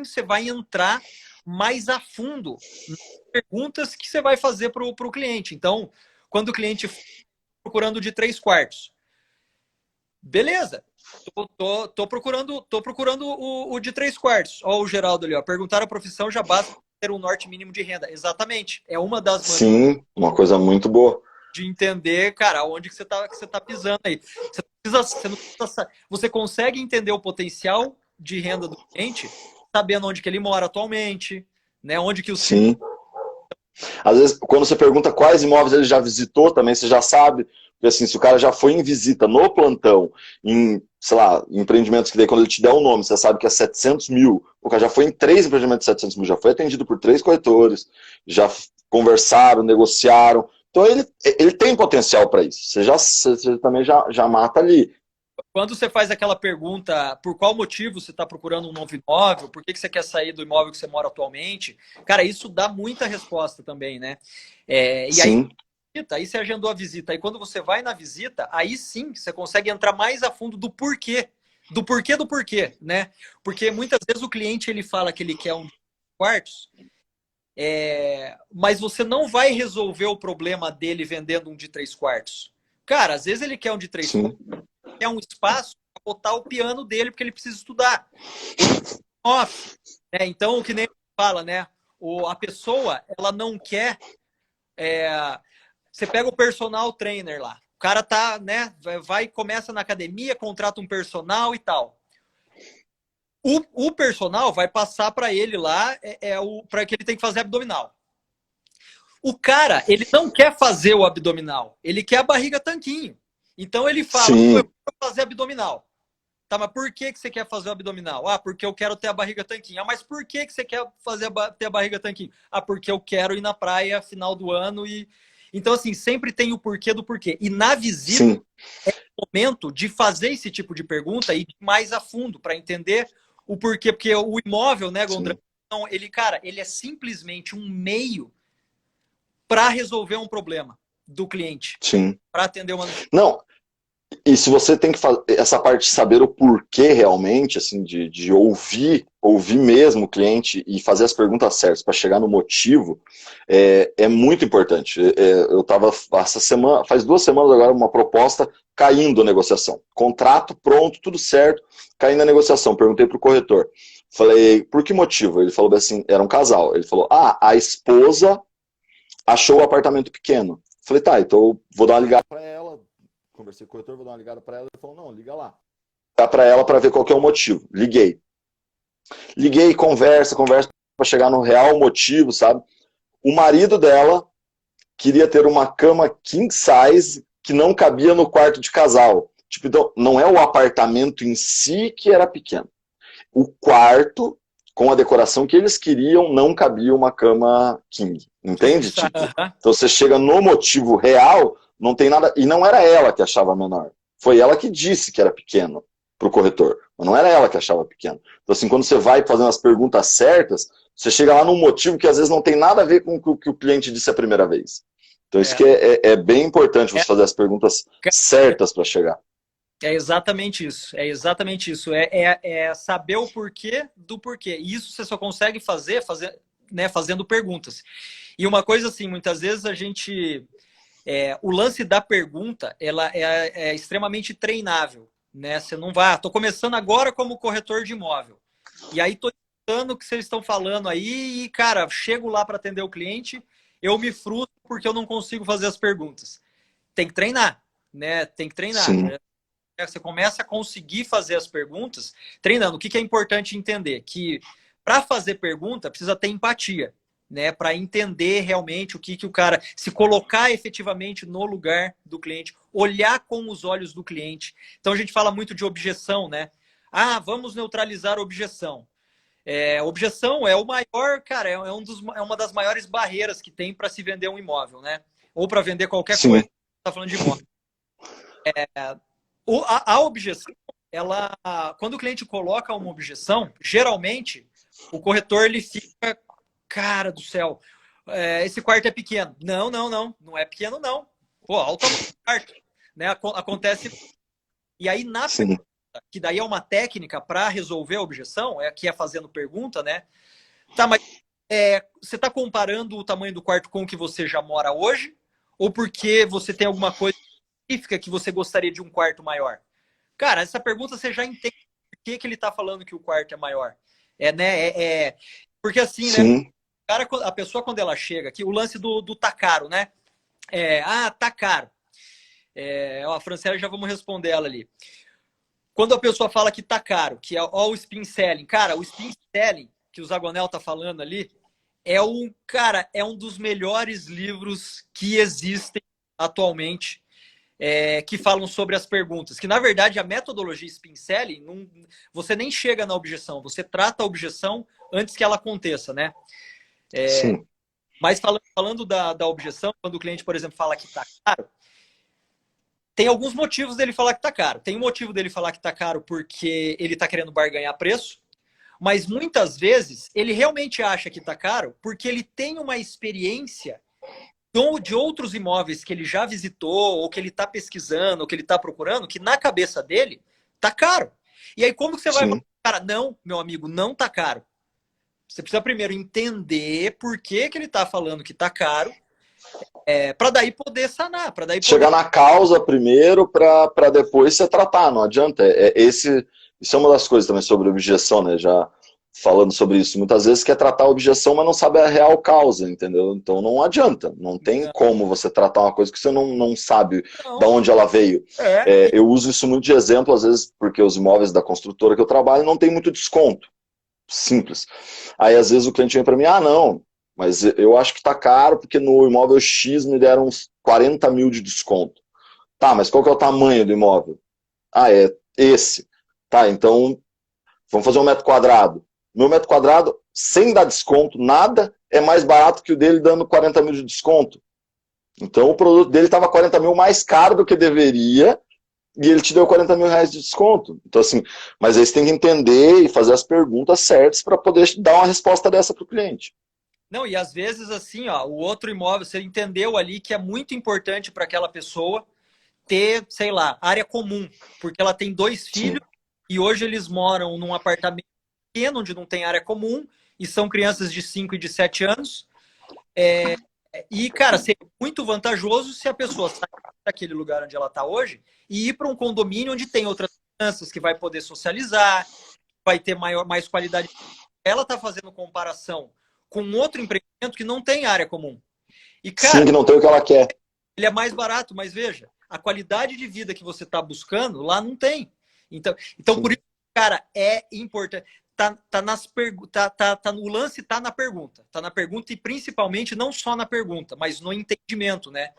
Speaker 2: você vai entrar mais a fundo nas perguntas que você vai fazer para o cliente. Então, quando o cliente procurando de 3/4, beleza, tô procurando o de 3/4. Olha o Geraldo ali, ó. Perguntar a profissão já basta ter um norte mínimo de renda. Exatamente. É uma das maneiras.
Speaker 1: Sim, uma coisa muito boa.
Speaker 2: de entender, cara, onde que você tá pisando aí. Você consegue entender o potencial de renda do cliente, sabendo onde que ele mora atualmente, né? Onde que os filhos.
Speaker 1: Sim. Às vezes, quando você pergunta quais imóveis ele já visitou, também você já sabe. Porque assim, se o cara já foi em visita no plantão, em, sei lá, empreendimentos que daí quando ele te der um nome, você sabe que é 700 mil, o cara já foi em 3 empreendimentos de 700 mil, já foi atendido por 3 corretores, já conversaram, negociaram. Então ele tem potencial para isso. Você também já mata ali.
Speaker 2: Quando você faz aquela pergunta, por qual motivo você está procurando um novo imóvel, por que que você quer sair do imóvel que você mora atualmente, cara, isso dá muita resposta também, né? E
Speaker 1: Sim,
Speaker 2: aí você agendou a visita, aí quando você vai na visita, aí sim você consegue entrar mais a fundo do porquê, do porquê, né? Porque muitas vezes o cliente ele fala que ele quer um quartos, mas você não vai resolver o problema dele vendendo um de 3 quartos. Cara, às vezes ele quer um de 3 quartos,
Speaker 1: sim,
Speaker 2: quer um espaço para botar o piano dele porque ele precisa estudar. Off, né? Então, o que nem fala, né? A pessoa, ela não quer. Você pega o personal trainer lá. O cara tá, né? Vai, começa na academia, contrata um personal e tal. O personal vai passar para ele lá para que ele tem que fazer abdominal. O cara, ele não quer fazer o abdominal, ele quer a barriga tanquinho. Então ele fala, pô, eu
Speaker 1: sim,
Speaker 2: quero fazer abdominal. Tá, mas por que você quer fazer o abdominal? Ah, porque eu quero ter a barriga tanquinho. Ah, mas por que você quer ter a barriga tanquinho? Ah, porque eu quero ir na praia final do ano e... Então, assim, sempre tem o porquê do porquê. E na visita,
Speaker 1: sim,
Speaker 2: é o momento de fazer esse tipo de pergunta e ir mais a fundo para entender o porquê. Porque o imóvel, né, Gondran,
Speaker 1: sim,
Speaker 2: então, cara, ele é simplesmente um meio para resolver um problema do cliente,
Speaker 1: sim.
Speaker 2: para atender uma...
Speaker 1: Não, e se você tem que fazer essa parte de saber o porquê realmente, assim, de ouvir mesmo o cliente e fazer as perguntas certas para chegar no motivo, é muito importante. Eu estava essa semana, faz 2 semanas agora, uma proposta caindo a negociação. Contrato pronto, tudo certo, caindo a negociação. Perguntei para o corretor. Falei, por que motivo? Ele falou assim, era um casal. Ele falou, a esposa achou o apartamento pequeno. Falei, tá, então eu vou dar uma ligada para ela. Conversei com o corretor, vou dar uma ligada para ela. Ele falou, não, liga lá. Dá para ela para ver qual que é o motivo. Liguei, conversa, para chegar no real motivo, sabe? O marido dela queria ter uma cama king size que não cabia no quarto de casal. Tipo, então, não é o apartamento em si que era pequeno. O quarto, com a decoração que eles queriam, não cabia uma cama king.
Speaker 2: King
Speaker 1: Entende?
Speaker 2: size.
Speaker 1: Tipo, então você chega no motivo real, não tem nada. E não era ela que achava menor. Foi ela que disse que era pequeno para o corretor. Mas não era ela que achava pequeno. Então, assim, quando você vai fazendo as perguntas certas, você chega lá num motivo que às vezes não tem nada a ver com o que o cliente disse a primeira vez. Então, isso
Speaker 2: É,
Speaker 1: que é bem importante você
Speaker 2: é,
Speaker 1: fazer as perguntas certas para chegar.
Speaker 2: É exatamente isso. É exatamente isso. É saber o porquê do porquê. E isso você só consegue fazer, né, fazendo perguntas. E uma coisa assim, muitas vezes a gente. O lance da pergunta ela é extremamente treinável. Né? Você não vai. Estou começando agora como corretor de imóvel. E aí estou escutando o que vocês estão falando aí, e, cara, chego lá para atender o cliente, eu me frustro porque eu não consigo fazer as perguntas. Tem que treinar, né? Tem que treinar.
Speaker 1: Sim,
Speaker 2: Você começa a conseguir fazer as perguntas treinando. O que é importante entender? Que para fazer pergunta precisa ter empatia, né? Para entender realmente o que o cara, se colocar efetivamente no lugar do cliente, olhar com os olhos do cliente. Então a gente fala muito de objeção, né? Ah, vamos neutralizar a objeção. Objeção é o maior, cara, é uma das maiores barreiras que tem para se vender um imóvel, né? Ou para vender qualquer coisa.
Speaker 1: sim,
Speaker 2: Está falando de imóvel. A objeção, quando o cliente coloca uma objeção, geralmente o corretor ele fica, cara do céu, esse quarto é pequeno. Não, não, não, não é pequeno não. Pô, olha o tamanho do quarto, né? Acontece. E aí na
Speaker 1: sim,
Speaker 2: pergunta, que daí é uma técnica para resolver a objeção, que é fazendo pergunta, né? Tá, mas você está comparando o tamanho do quarto com o que você já mora hoje? Ou porque você tem alguma coisa específica que você gostaria de um quarto maior? Cara, essa pergunta você já entende por que ele está falando que o quarto é maior. Né? Porque assim, né?
Speaker 1: sim,
Speaker 2: Cara, a pessoa quando ela chega aqui, o lance do tá caro, né? Tá caro. A Franciele, já vamos responder ela ali. Quando a pessoa fala que tá caro, que é o spin selling, cara, o spin selling que o Zagonel tá falando ali é um dos melhores livros que existem atualmente, que falam sobre as perguntas. Que na verdade a metodologia spin selling, você nem chega na objeção, você trata a objeção antes que ela aconteça, né?
Speaker 1: Sim.
Speaker 2: Mas falando da objeção, quando o cliente, por exemplo, fala que tá caro, tem alguns motivos dele falar que tá caro. Tem um motivo dele falar que tá caro porque ele tá querendo barganhar preço, mas muitas vezes ele realmente acha que tá caro porque ele tem uma experiência de outros imóveis que ele já visitou, ou que ele tá pesquisando, ou que ele tá procurando, que na cabeça dele tá caro. E aí como que você vai falar, cara, não, meu amigo, não tá caro. Você precisa primeiro entender por que ele tá falando que tá caro, para daí poder sanar, para daí
Speaker 1: chegar
Speaker 2: poder...
Speaker 1: na causa primeiro para depois você tratar, não adianta. Isso é uma das coisas também sobre objeção, né? Já falando sobre isso. Muitas vezes quer tratar a objeção, mas não sabe a real causa, entendeu? Então não adianta. Não tem como você tratar uma coisa que você não sabe de onde ela veio. Eu uso isso muito de exemplo, às vezes, porque os imóveis da construtora que eu trabalho não tem muito desconto. Simples. Aí às vezes o cliente vem para mim, não, mas eu acho que tá caro porque no imóvel X me deram uns 40 mil de desconto. Tá, mas qual que é o tamanho do imóvel? É esse. Tá, então vamos fazer um metro quadrado. Meu metro quadrado, sem dar desconto, nada, é mais barato que o dele dando 40 mil de desconto. Então o produto dele estava 40 mil mais caro do que deveria, e ele te deu 40 mil reais de desconto. Então, assim, mas aí você tem que entender e fazer as perguntas certas para poder dar uma resposta dessa para o cliente.
Speaker 2: Não, e às vezes, assim, ó, o outro imóvel, você entendeu ali que é muito importante para aquela pessoa ter, sei lá, área comum, porque ela tem 2 filhos e hoje eles moram num apartamento pequeno, onde não tem área comum, e são crianças de 5 e de 7 anos. E, cara, seria muito vantajoso se a pessoa sair daquele lugar onde ela está hoje e ir para um condomínio onde tem outras crianças, que vai poder socializar, vai ter mais qualidade. Ela está fazendo comparação com outro empreendimento que não tem área comum. E, cara,
Speaker 1: sim, que não tem o que ela quer.
Speaker 2: Ele é mais barato, mas veja, a qualidade de vida que você está buscando lá não tem. Então por isso, cara, é importante. O lance tá na pergunta. Tá na pergunta e principalmente não só na pergunta, mas no entendimento, né?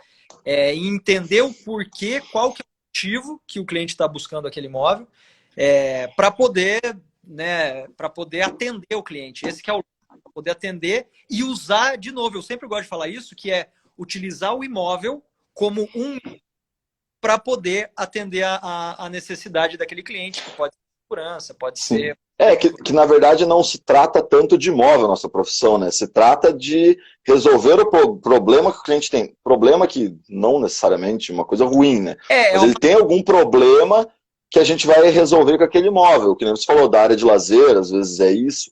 Speaker 2: Entender o porquê, qual que é o motivo que o cliente está buscando aquele imóvel, para poder, né, para poder atender o cliente. Esse que é o poder atender e usar, de novo, eu sempre gosto de falar isso, que é utilizar o imóvel como para poder atender a necessidade daquele cliente, que pode ser segurança, pode ser...
Speaker 1: Que na verdade não se trata tanto de imóvel, nossa profissão, né? Se trata de resolver o problema que o cliente tem. Problema que não necessariamente uma coisa ruim, né? Mas ele tem algum problema que a gente vai resolver com aquele imóvel. Que nem você falou da área de lazer, às vezes é isso.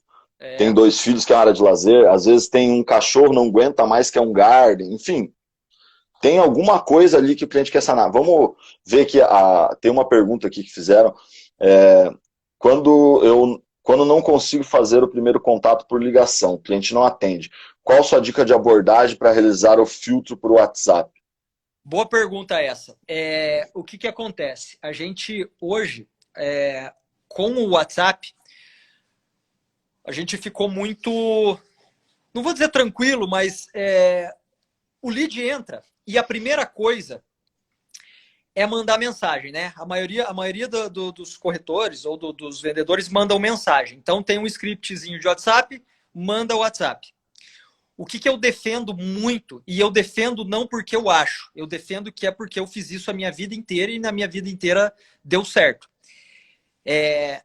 Speaker 1: Tem 2 filhos que é uma área de lazer, às vezes tem um cachorro, não aguenta mais, que é um garden, enfim. Tem alguma coisa ali que o cliente quer sanar. Vamos ver que tem uma pergunta aqui que fizeram. Quando não consigo fazer o primeiro contato por ligação, o cliente não atende, qual a sua dica de abordagem para realizar o filtro por WhatsApp?
Speaker 2: Boa pergunta essa. O que acontece? A gente hoje, com o WhatsApp, a gente ficou muito, não vou dizer tranquilo, mas o lead entra e a primeira coisa é mandar mensagem, né? A maioria dos corretores ou dos vendedores mandam mensagem. Então tem um scriptzinho de WhatsApp, manda o WhatsApp. O que eu defendo muito, e eu defendo não porque eu acho, eu defendo que é porque eu fiz isso a minha vida inteira e na minha vida inteira deu certo.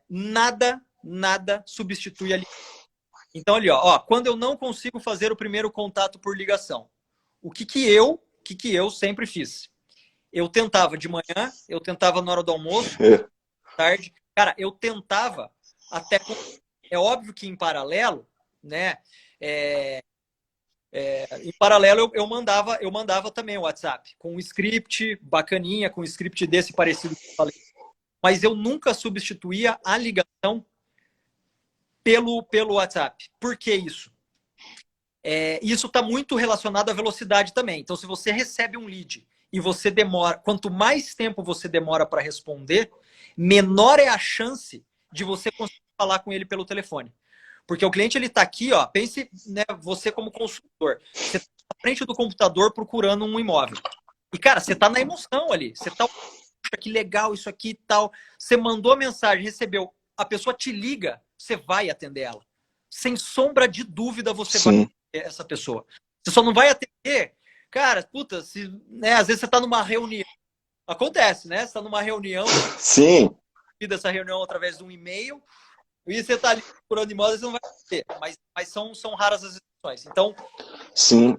Speaker 2: Nada substitui a ligação. Então ali, ó, quando eu não consigo fazer o primeiro contato por ligação, o que eu sempre fiz? Eu tentava de manhã, eu tentava na hora do almoço, tarde. Cara, eu tentava até... É óbvio que em paralelo, né? Em paralelo eu mandava também o WhatsApp, com um script bacaninha, com um script desse parecido que eu falei. Mas eu nunca substituía a ligação pelo WhatsApp. Por que isso? Isso está muito relacionado à velocidade também. Então, se você recebe um lead e você demora, quanto mais tempo você demora para responder, menor é a chance de você conseguir falar com ele pelo telefone. Porque o cliente ele está aqui, ó, pense, né, você como consultor, você está na frente do computador procurando um imóvel. E, cara, você está na emoção ali. Você está, que legal isso aqui e tal. Você mandou a mensagem, recebeu, a pessoa te liga, você vai atender ela. Sem sombra de dúvida, você vai atender essa pessoa. Você só não vai atender, cara, puta, né, às vezes você está numa reunião. Acontece, né? Você está numa reunião,
Speaker 1: Sim.
Speaker 2: essa reunião através de um e-mail, e você está ali procurando imóveis, você não vai ter. Mas são raras as exceções. Então,
Speaker 1: sim.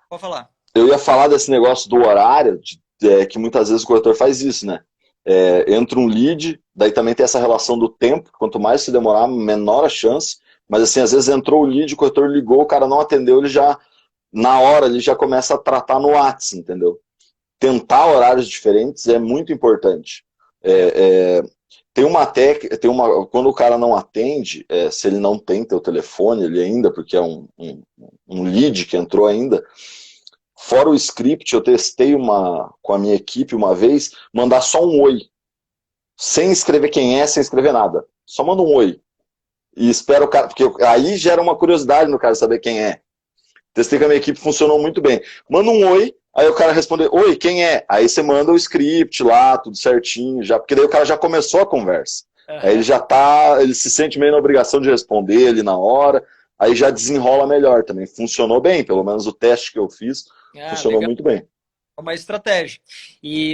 Speaker 2: Pode falar.
Speaker 1: Eu ia falar desse negócio do horário, que muitas vezes o corretor faz isso, né? Entra um lead, daí também tem essa relação do tempo, quanto mais se demorar, menor a chance. Mas assim, às vezes entrou o lead, o corretor ligou, o cara não atendeu, ele já, na hora, ele já começa a tratar no WhatsApp, entendeu? Tentar horários diferentes é muito importante. Tem uma técnica, quando o cara não atende, se ele não tem teu telefone, ele ainda, porque é um lead que entrou ainda, fora o script, eu testei com a minha equipe uma vez, mandar só um oi, sem escrever quem é, sem escrever nada, só manda um oi, e espera o cara, porque aí gera uma curiosidade no cara saber quem é. Testei com a minha equipe, funcionou muito bem. Manda um oi, aí o cara responde, oi, quem é? Aí você manda o script lá, tudo certinho, já, porque daí o cara já começou a conversa. Uhum. Aí ele se sente meio na obrigação de responder ali na hora, aí já desenrola melhor também. Funcionou bem, pelo menos o teste que eu fiz, funcionou muito bem.
Speaker 2: É uma estratégia.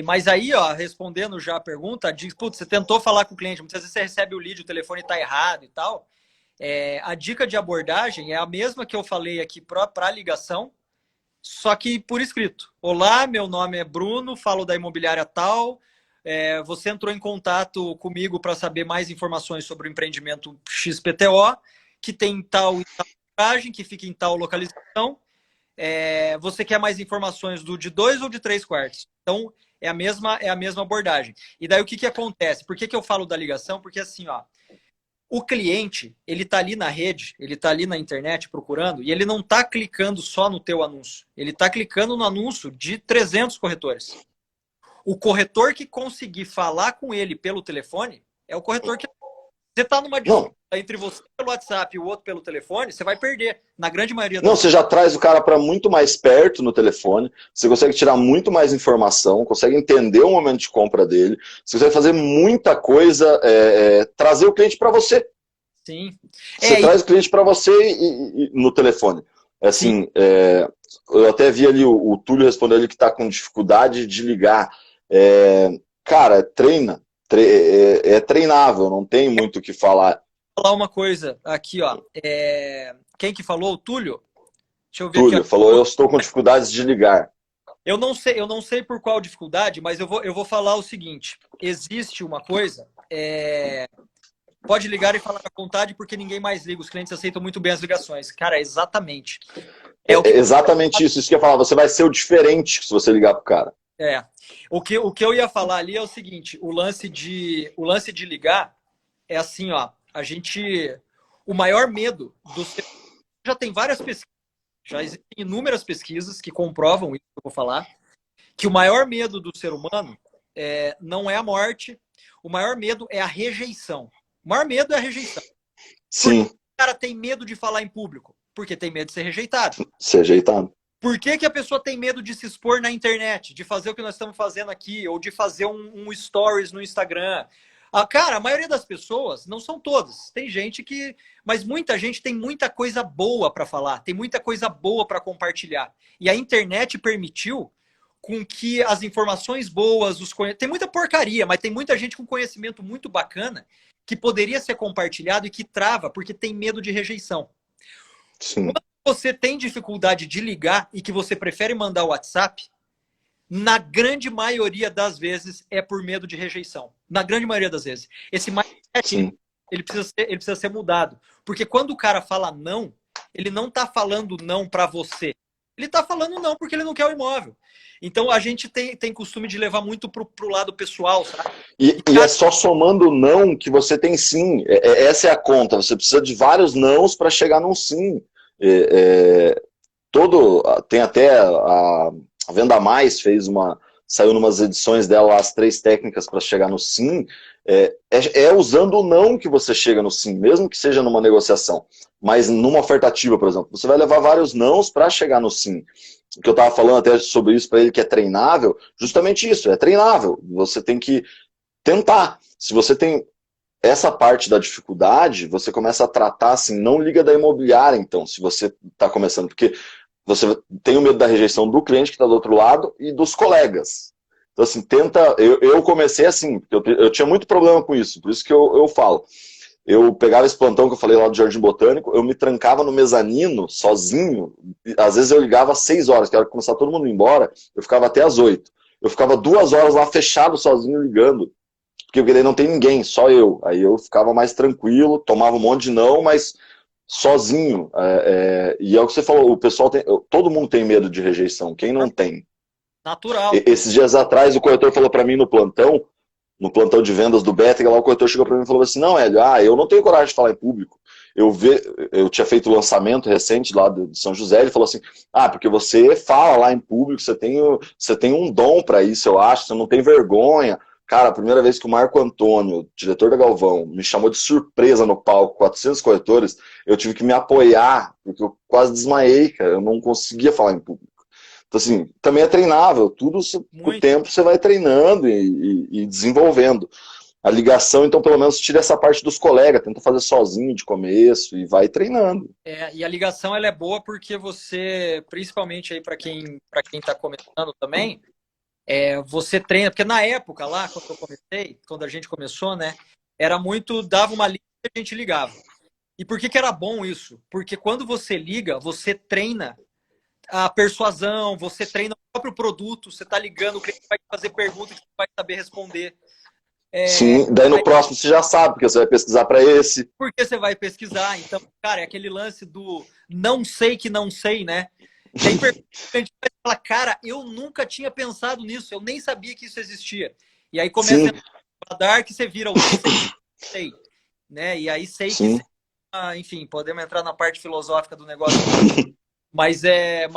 Speaker 2: Mas aí, ó, respondendo já a pergunta, putz, você tentou falar com o cliente, muitas vezes você recebe o lead, o telefone está errado e tal. A dica de abordagem é a mesma que eu falei aqui para a ligação, só que por escrito. Olá, meu nome é Bruno, falo da imobiliária tal. Você entrou em contato comigo para saber mais informações sobre o empreendimento XPTO, que tem tal e tal abordagem, que fica em tal localização. Você quer mais informações de 2 ou de 3 quartos? Então, é a mesma abordagem. E daí o que acontece? Por que eu falo da ligação? Porque assim, ó, o cliente, ele está ali na rede, ele está ali na internet procurando, e ele não está clicando só no teu anúncio. Ele está clicando no anúncio de 300 corretores. O corretor que conseguir falar com ele pelo telefone é o corretor que... Você está numa disputa entre você pelo WhatsApp e o outro pelo telefone, você vai perder, na grande maioria das vezes.
Speaker 1: Você já traz o cara para muito mais perto no telefone, você consegue tirar muito mais informação, consegue entender o momento de compra dele, você consegue fazer muita coisa, trazer o cliente para você.
Speaker 2: Sim.
Speaker 1: Você traz o cliente para você no telefone. Assim, eu até vi ali o Túlio respondendo ali que está com dificuldade de ligar. Cara, treina. É treinável, não tem muito o que falar.
Speaker 2: Vou falar uma coisa aqui, ó. Quem que falou? O Túlio?
Speaker 1: Deixa eu ver. Túlio aqui, falou, eu estou com dificuldades de ligar.
Speaker 2: Eu não sei por qual dificuldade, mas eu vou falar o seguinte. Existe uma coisa, pode ligar e falar à vontade porque ninguém mais liga. Os clientes aceitam muito bem as ligações. Cara, exatamente.
Speaker 1: Exatamente isso que eu ia falar. Você vai ser o diferente se você ligar pro cara.
Speaker 2: O que eu ia falar ali é o seguinte, o lance de ligar é assim, ó, o maior medo já tem várias pesquisas, já existem inúmeras pesquisas que comprovam isso que eu vou falar, que o maior medo do ser humano não é a morte, o maior medo é a rejeição. O maior medo é a rejeição.
Speaker 1: Sim.
Speaker 2: Por que o cara tem medo de falar em público? Porque tem medo de ser rejeitado.
Speaker 1: Ser rejeitado.
Speaker 2: Por que a pessoa tem medo de se expor na internet, de fazer o que nós estamos fazendo aqui, ou de fazer um stories no Instagram? Cara, a maioria das pessoas, não são todas, tem gente que... Mas muita gente tem muita coisa boa para falar, tem muita coisa boa para compartilhar. E a internet permitiu com que as informações boas, tem muita porcaria, mas tem muita gente com conhecimento muito bacana que poderia ser compartilhado e que trava porque tem medo de rejeição.
Speaker 1: Sim.
Speaker 2: Quando você tem dificuldade de ligar e que você prefere mandar o WhatsApp, na grande maioria das vezes é por medo de rejeição. Na grande maioria das vezes. Esse mindset, ele precisa ser mudado. Porque quando o cara fala não, ele não está falando não para você. Ele está falando não porque ele não quer o imóvel. Então a gente tem costume de levar muito pro lado pessoal, sabe?
Speaker 1: E é só somando não que você tem sim. Essa é a conta. Você precisa de vários nãos para chegar num sim. É, é, tem até a Venda Mais saiu numas edições dela as 3 técnicas para chegar no sim. É usando o não que você chega no sim, mesmo que seja numa negociação. Mas numa oferta ativa, por exemplo, você vai levar vários nãos para chegar no sim. O que eu estava falando até sobre isso para ele, que é treinável, justamente isso, é treinável. Você tem que tentar. Se você tem essa parte da dificuldade, você começa a tratar assim, não liga da imobiliária, então, se você está começando, porque você tem o medo da rejeição do cliente que está do outro lado e dos colegas. Então, assim, tenta. Eu comecei assim, porque eu tinha muito problema com isso, por isso que eu falo. Eu pegava esse plantão que eu falei lá do Jardim Botânico, eu me trancava no mezanino, sozinho. Às vezes eu ligava às 6 horas, que era começar todo mundo a ir embora, eu ficava até às 8. Eu ficava 2 horas lá fechado, sozinho, ligando. Porque daí não tem ninguém, só eu. Aí eu ficava mais tranquilo, tomava um monte de não, mas sozinho. E é o que você falou, o pessoal tem. Todo mundo tem medo de rejeição, quem não tem?
Speaker 2: Natural.
Speaker 1: Esses dias atrás o corretor falou para mim no plantão de vendas do Bétega, lá o corretor chegou para mim e falou assim, não, Hélio, eu não tenho coragem de falar em público. Eu tinha feito o lançamento recente lá de São José, ele falou assim, porque você fala lá em público, você tem um dom para isso, eu acho, você não tem vergonha. Cara, a primeira vez que o Marco Antônio, diretor da Galvão, me chamou de surpresa no palco, 400 corretores, eu tive que me apoiar, porque eu quase desmaiei, cara, eu não conseguia falar em público. Então, assim, também é treinável, tudo com o
Speaker 2: Muito.
Speaker 1: tempo você vai treinando e desenvolvendo. A ligação, então, pelo menos tira essa parte dos colegas, tenta fazer sozinho de começo e vai treinando.
Speaker 2: E a ligação ela é boa porque você, principalmente aí para quem está começando também, você treina, porque na época lá, quando eu comecei, quando a gente começou, né, era muito, dava uma liga e a gente ligava. E por que que era bom isso? Porque quando você liga, você treina a persuasão, você treina o próprio produto, você está ligando, o cliente vai fazer perguntas que você vai saber responder.
Speaker 1: Sim, daí no
Speaker 2: Aí,
Speaker 1: próximo você já sabe, porque você vai pesquisar para esse.
Speaker 2: porque você vai pesquisar. Então, cara, é aquele lance do não sei que não sei, né? Tem pergunta que a gente vai falar, cara, eu nunca tinha pensado nisso, eu nem sabia que isso existia. E aí começa
Speaker 1: Sim,
Speaker 2: a radar que você vira o sei, né? E aí sei que
Speaker 1: sim,
Speaker 2: sei, enfim, podemos entrar na parte filosófica do negócio, mas é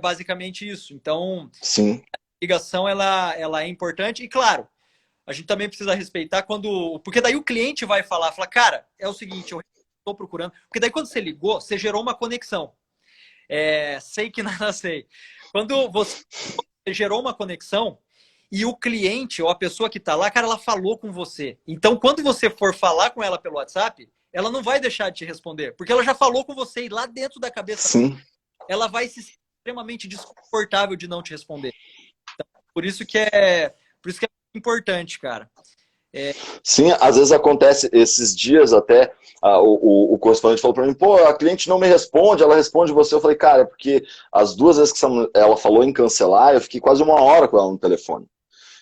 Speaker 2: basicamente isso. Então,
Speaker 1: sim,
Speaker 2: a ligação ela é importante e claro, a gente também precisa respeitar quando, porque daí o cliente vai falar, cara, é o seguinte, eu estou procurando, porque daí quando você ligou, você gerou uma conexão. Sei que nada sei. Quando você gerou uma conexão e o cliente ou a pessoa que está lá, cara, ela falou com você. Então, quando você for falar com ela pelo WhatsApp, ela não vai deixar de te responder, porque ela já falou com você e lá dentro da cabeça
Speaker 1: sim.
Speaker 2: ela vai se sentir extremamente desconfortável de não te responder. Por isso por isso que é importante, cara.
Speaker 1: Sim, às vezes acontece esses dias até, o correspondente falou para mim, pô, a cliente não me responde, ela responde você. Eu falei, cara, é porque as 2 vezes que ela falou em cancelar, eu fiquei quase 1 hora com ela no telefone.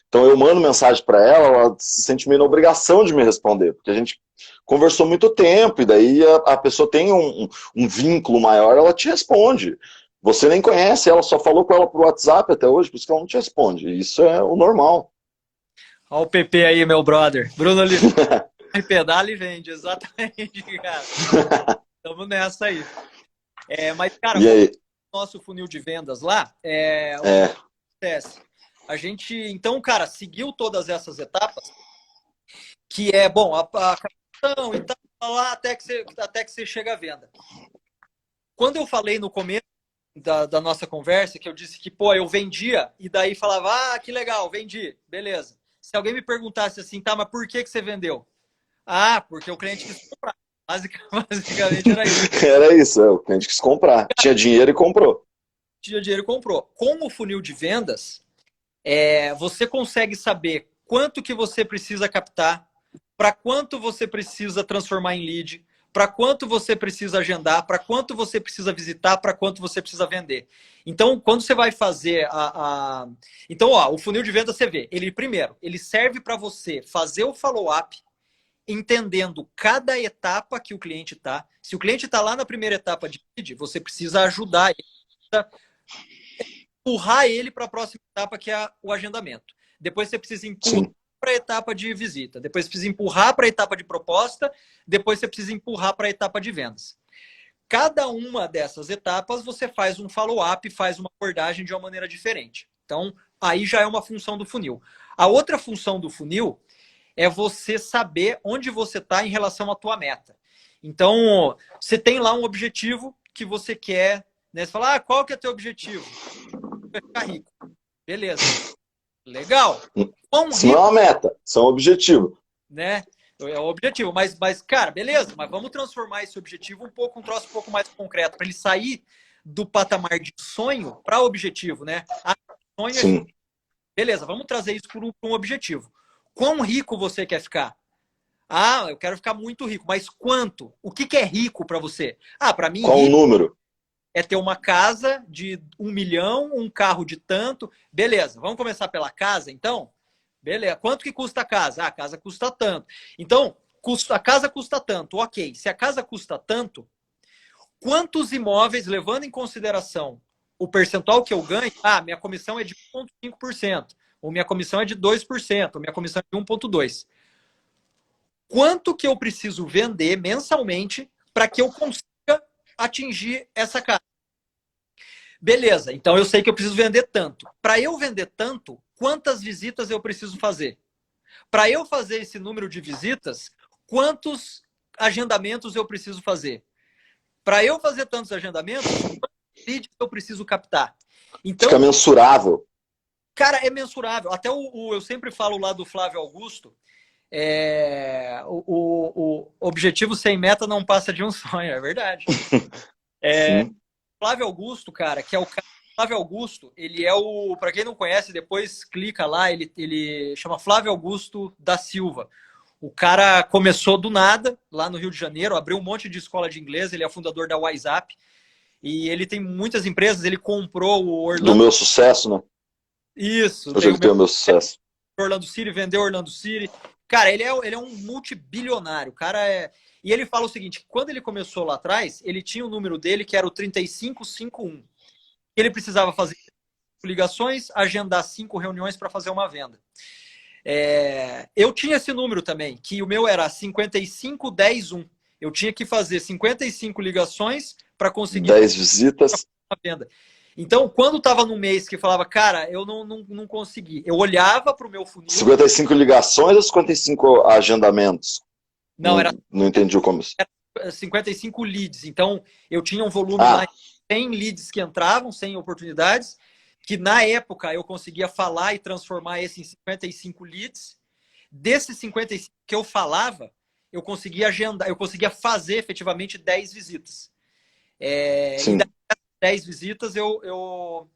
Speaker 1: Então eu mando mensagem para ela, ela se sente meio na obrigação de me responder, porque a gente conversou muito tempo, e daí a pessoa tem um vínculo maior, ela te responde. Você nem conhece, ela só falou com ela por WhatsApp até hoje, por isso que ela não te responde. Isso é o normal.
Speaker 2: Olha o PP aí, meu brother. Bruno Oliveira, pedala e vende, exatamente, cara. Estamos nessa aí. Mas, cara,
Speaker 1: E
Speaker 2: voltando
Speaker 1: aí?
Speaker 2: ao nosso funil de vendas lá, o que
Speaker 1: É,
Speaker 2: acontece? A gente, então, cara, seguiu todas essas etapas, que é, bom, a captação e tal, lá, até que você chega à venda. Quando eu falei no começo da nossa conversa, que eu disse que, pô, eu vendia, e daí falava, que legal, vendi, beleza. Se alguém me perguntasse assim, tá, mas por que você vendeu? Porque o cliente quis comprar. Basicamente era isso.
Speaker 1: era isso, o cliente quis comprar. Tinha dinheiro e comprou.
Speaker 2: Tinha dinheiro e comprou. Com o funil de vendas, você consegue saber quanto que você precisa captar, para quanto você precisa transformar em lead, para quanto você precisa agendar, para quanto você precisa visitar, para quanto você precisa vender. Então, quando você vai fazer Então, o funil de venda você vê. Primeiro, ele serve para você fazer o follow-up, entendendo cada etapa que o cliente está. Se o cliente está lá na primeira etapa de lead, você precisa ajudar ele empurrar ele para a próxima etapa, que é o agendamento. Depois você precisa empurrar para a etapa de visita. Depois você precisa empurrar para a etapa de proposta. Depois você precisa empurrar para a etapa de vendas. Cada uma dessas etapas você faz um follow-up, faz uma abordagem de uma maneira diferente. Então, aí já é uma função do funil. A outra função do funil é você saber onde você está em relação à tua meta. Então, você tem lá um objetivo que você quer, né? Você fala, qual que é teu objetivo? Ficar rico. Beleza. Legal.
Speaker 1: Isso não é uma meta, isso é um objetivo.
Speaker 2: Né? É o objetivo. Mas, cara, beleza, mas vamos transformar esse objetivo um troço um pouco mais concreto, para ele sair do patamar de sonho para objetivo, né? Sonho
Speaker 1: Sim.
Speaker 2: Beleza, vamos trazer isso para um objetivo. Quão rico você quer ficar? Eu quero ficar muito rico, mas quanto? O que é rico para você? Para mim,
Speaker 1: qual o número?
Speaker 2: É ter uma casa de 1 milhão, um carro de tanto. Beleza, vamos começar pela casa, então? Beleza. Quanto que custa a casa? A casa custa tanto. Então, a casa custa tanto. Ok, se a casa custa tanto, quantos imóveis, levando em consideração o percentual que eu ganho, minha comissão é de 1,5%, ou minha comissão é de 2%, ou minha comissão é de 1,2%. Quanto que eu preciso vender mensalmente para que eu consiga atingir essa casa? Beleza, então eu sei que eu preciso vender tanto. Para eu vender tanto, quantas visitas eu preciso fazer? Para eu fazer esse número de visitas, quantos agendamentos eu preciso fazer? Para eu fazer tantos agendamentos, quantos leads eu preciso captar? Então,
Speaker 1: fica mensurável.
Speaker 2: Cara, é mensurável. Até eu sempre falo lá do Flávio Augusto, o objetivo sem meta não passa de um sonho, é verdade. Flávio Augusto, cara, que é o cara. Flávio Augusto, ele é o. Para quem não conhece, depois clica lá, ele chama Flávio Augusto da Silva. O cara começou do nada, lá no Rio de Janeiro, abriu um monte de escola de inglês, ele é fundador da WhatsApp. E ele tem muitas empresas, ele comprou o Orlando.
Speaker 1: Do meu sucesso, né?
Speaker 2: Isso.
Speaker 1: Eu já tenho o meu sucesso.
Speaker 2: Orlando City, vendeu Orlando City. Cara, ele é um multibilionário. O cara é. E ele fala o seguinte: quando ele começou lá atrás, ele tinha o número dele que era o 3551. Ele precisava fazer 5 ligações, agendar 5 reuniões para fazer uma venda. Eu tinha esse número também, que o meu era 55101. Eu tinha que fazer 55 ligações para conseguir
Speaker 1: 10 visitas.
Speaker 2: Uma venda. Então, quando estava no mês que falava, cara, eu não consegui, eu olhava para o meu funil.
Speaker 1: 55 ligações ou 55 agendamentos?
Speaker 2: Não, era.
Speaker 1: Não entendi o começo.
Speaker 2: Era 55 leads. Então, eu tinha um volume lá de 100 leads que entravam, 100 oportunidades, que na época eu conseguia falar e transformar esse em 55 leads. Desses 55 que eu falava, eu conseguia agendar, eu conseguia fazer efetivamente 10 visitas. E das 10 visitas eu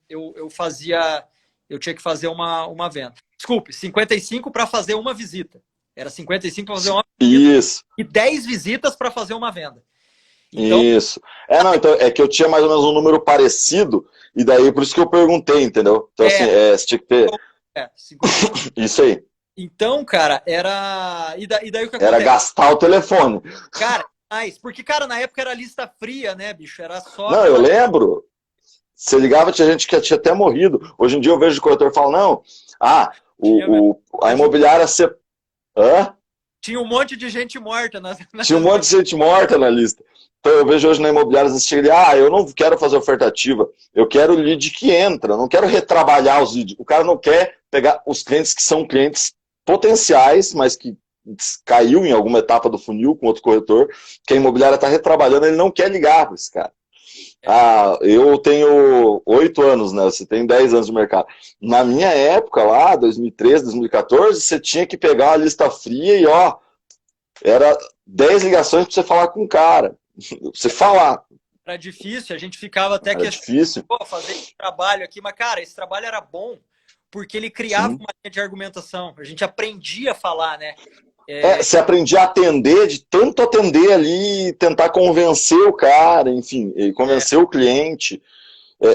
Speaker 2: tinha que fazer uma venda. Desculpe, 55 para fazer uma visita. Era 55 para fazer uma visita.
Speaker 1: Isso.
Speaker 2: E 10 visitas para fazer uma venda.
Speaker 1: Então, isso. Então, é que eu tinha mais ou menos um número parecido, e daí por isso que eu perguntei, entendeu? Então, assim, você tinha que ter.
Speaker 2: 55.
Speaker 1: Isso aí.
Speaker 2: Então, cara, era. E daí o que acontece?
Speaker 1: Era gastar o telefone.
Speaker 2: Cara, porque, cara, na época era lista fria, né, bicho? Era só.
Speaker 1: Não, eu lembro. Você ligava, tinha gente que tinha até morrido. Hoje em dia eu vejo o corretor falar, não, a imobiliária...
Speaker 2: Tinha um monte de gente morta.
Speaker 1: Tinha um monte de gente morta na lista. Então eu vejo hoje na imobiliária, às vezes eu não quero fazer oferta ativa, eu quero o lead que entra, eu não quero retrabalhar os leads. O cara não quer pegar os clientes que são clientes potenciais, mas que caiu em alguma etapa do funil com outro corretor, que a imobiliária está retrabalhando, ele não quer ligar para esse cara. Eu tenho 8 anos, né? Você tem 10 anos de mercado. Na minha época lá, 2013, 2014, você tinha que pegar uma lista fria e era 10 ligações para você falar com o cara. Você falar.
Speaker 2: Era difícil, a gente ficava até
Speaker 1: difícil.
Speaker 2: Fazer esse trabalho aqui, mas, cara, esse trabalho era bom porque ele criava uma linha de argumentação. A gente aprendia a falar, né?
Speaker 1: Você aprendia a atender, de tanto atender ali, tentar convencer o cara, enfim, convencer o cliente.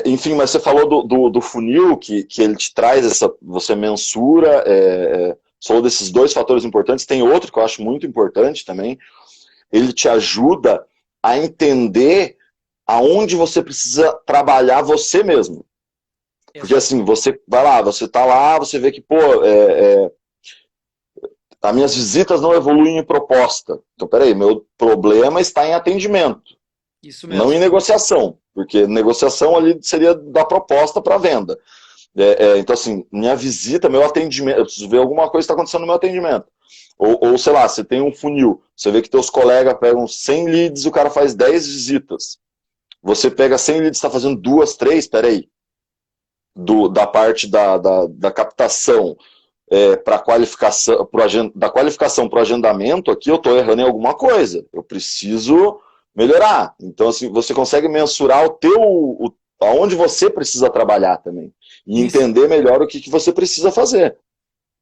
Speaker 1: Enfim, mas você falou do funil, que ele te traz você mensura, falou desses 2 fatores importantes, tem outro que eu acho muito importante também, ele te ajuda a entender aonde você precisa trabalhar você mesmo. Porque
Speaker 2: Exato.
Speaker 1: assim, você vai lá, você tá lá, você vê que, pô, as minhas visitas não evoluem em proposta. Então, peraí, meu problema está em atendimento,
Speaker 2: Isso
Speaker 1: não em
Speaker 2: mesmo.
Speaker 1: negociação, porque negociação ali seria da proposta para venda. Então, assim, minha visita, meu atendimento, eu preciso ver alguma coisa que está acontecendo no meu atendimento. Ou, sei lá, você tem um funil, você vê que teus colegas pegam 100 leads e o cara faz 10 visitas. Você pega 100 leads e está fazendo duas, três, peraí. Da parte da captação para qualificação, da qualificação para o agendamento, aqui eu estou errando em alguma coisa. Eu preciso melhorar. Então, assim, você consegue mensurar aonde você precisa trabalhar também. E
Speaker 2: Sim, sim.
Speaker 1: entender melhor o que você precisa fazer.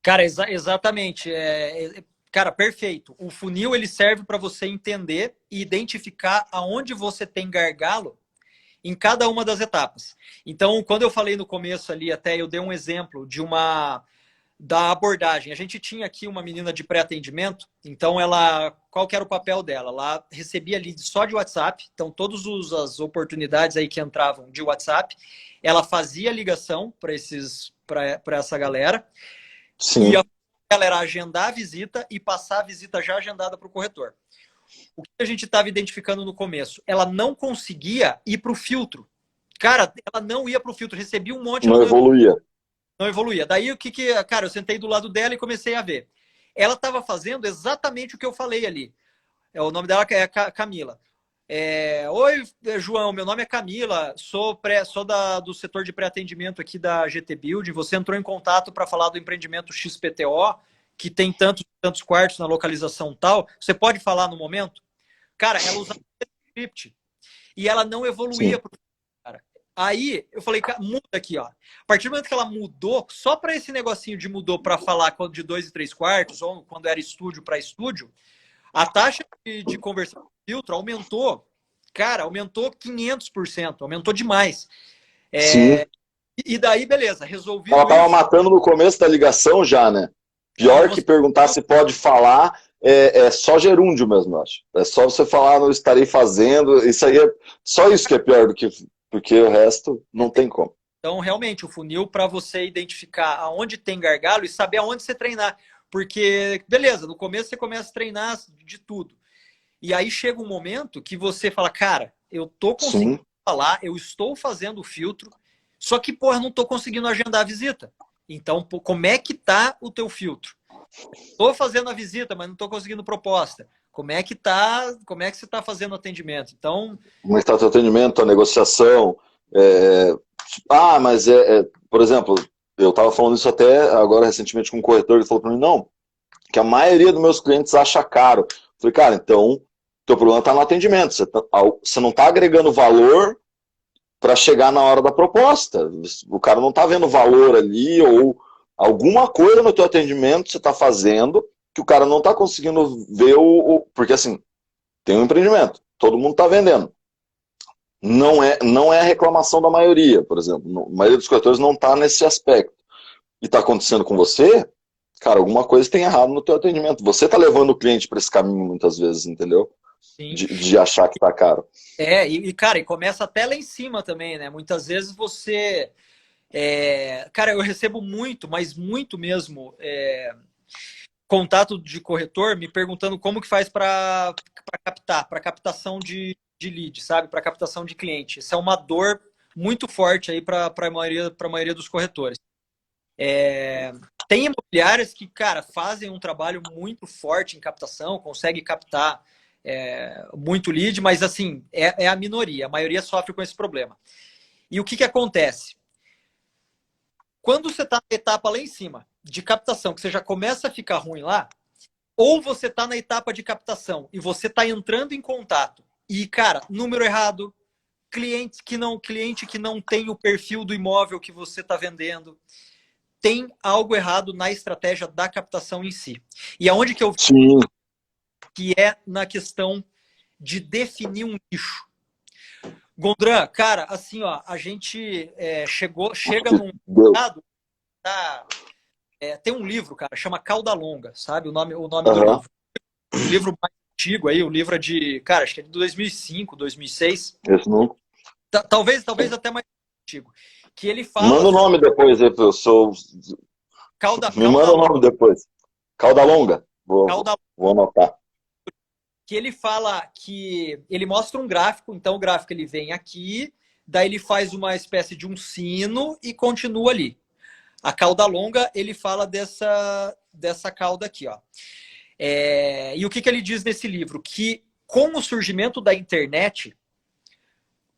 Speaker 2: Cara, exatamente. Cara, perfeito. O funil ele serve para você entender e identificar aonde você tem gargalo em cada uma das etapas. Então, quando eu falei no começo ali, até eu dei um exemplo de uma da abordagem. A gente tinha aqui uma menina de pré-atendimento, então qual que era o papel dela? Ela recebia leads só de WhatsApp, então todas as oportunidades aí que entravam de WhatsApp, ela fazia ligação para essa galera e a
Speaker 1: Sim,
Speaker 2: galera agendar a visita e passar a visita já agendada para o corretor. O que a gente estava identificando no começo? Ela não conseguia ir para o filtro. Cara, ela não ia para o filtro, recebia um monte, ela
Speaker 1: não evoluía.
Speaker 2: não evoluía. Daí cara, eu sentei do lado dela e comecei a ver. Ela estava fazendo exatamente o que eu falei ali. O nome dela é Camila. Oi, João, meu nome é Camila, sou do setor de pré-atendimento aqui da GT Building. Você entrou em contato para falar do empreendimento XPTO, que tem tantos quartos na localização tal. Você pode falar no momento? Cara, ela usava o script e ela não evoluía
Speaker 1: Sim,
Speaker 2: pro cara. Aí eu falei, muda aqui, ó. A partir do momento que ela mudou, só para esse negocinho de mudou para falar de 2 e 3 quartos, ou quando era estúdio para estúdio, a taxa de conversão do filtro aumentou. Cara, aumentou 500%, aumentou demais.
Speaker 1: sim.
Speaker 2: E daí, beleza, resolvido
Speaker 1: Ela estava
Speaker 2: isso,
Speaker 1: matando no começo da ligação já, né?
Speaker 2: ela
Speaker 1: Pior que perguntar
Speaker 2: conseguiu.
Speaker 1: se pode falar é só gerúndio mesmo, eu acho. É só você falar, não estarei fazendo. Isso aí é só isso que é pior do que. Porque o resto não tem como.
Speaker 2: Então, realmente, o funil para você identificar aonde tem gargalo e saber aonde você treinar. Porque, beleza, no começo você começa a treinar de tudo. E aí chega um momento que você fala, cara, eu tô conseguindo
Speaker 1: Sim,
Speaker 2: falar, eu estou fazendo o filtro, só que, porra, não tô conseguindo agendar a visita. Então, pô, como é que tá o teu filtro? Tô fazendo a visita, mas não tô conseguindo proposta. Como é que tá? Como é que você tá fazendo o atendimento? Então,
Speaker 1: como está o atendimento, a negociação. Mas por exemplo, eu estava falando isso até agora recentemente com um corretor, ele falou para mim, não, que a maioria dos meus clientes acha caro. Eu falei, cara, então, teu problema está no atendimento, você não está agregando valor para chegar na hora da proposta. O cara não está vendo valor ali ou alguma coisa no teu atendimento você está fazendo que o cara não está conseguindo ver porque assim, tem um empreendimento, todo mundo está vendendo. Não é a reclamação da maioria, por exemplo. A maioria dos corretores não está nesse aspecto. E está acontecendo com você, cara, alguma coisa tem errado no teu atendimento. Você está levando o cliente para esse caminho muitas vezes, entendeu?
Speaker 2: sim.
Speaker 1: De achar que está caro.
Speaker 2: Cara, e começa até lá em cima também, né? Muitas vezes você. Cara, eu recebo muito, mas muito mesmo, contato de corretor me perguntando como que faz para captar, para captação de lead, sabe? Para captação de cliente. Isso é uma dor muito forte aí para a maioria dos corretores. Tem imobiliárias que, cara, fazem um trabalho muito forte em captação, conseguem captar muito lead, mas assim, é a minoria. A maioria sofre com esse problema. E o que acontece? Quando você está na etapa lá em cima de captação, que você já começa a ficar ruim lá, ou você está na etapa de captação e você está entrando em contato e, cara, número errado, cliente que não tem o perfil do imóvel que você está vendendo, tem algo errado na estratégia da captação em si. E aonde que eu vi
Speaker 1: Sim.
Speaker 2: que é na questão de definir um nicho. Gondran, cara, assim, ó, a gente chega num
Speaker 1: Deu.
Speaker 2: estado, tá, tem um livro, cara, chama Cauda Longa, sabe? O nome do
Speaker 1: Uhum.
Speaker 2: livro. Um livro mais antigo aí, o livro é de, cara, acho que é de 2005, 2006.
Speaker 1: Esse não.
Speaker 2: Talvez até mais contigo. Que ele fala...
Speaker 1: Manda o nome depois, eu sou... Me manda o nome depois. Cauda longa. Vou anotar.
Speaker 2: Que ele fala que... Ele mostra um gráfico, então o gráfico ele vem aqui, daí ele faz uma espécie de um sino e continua ali. A cauda longa, ele fala dessa cauda aqui, ó. E o que ele diz nesse livro? Que com o surgimento da internet,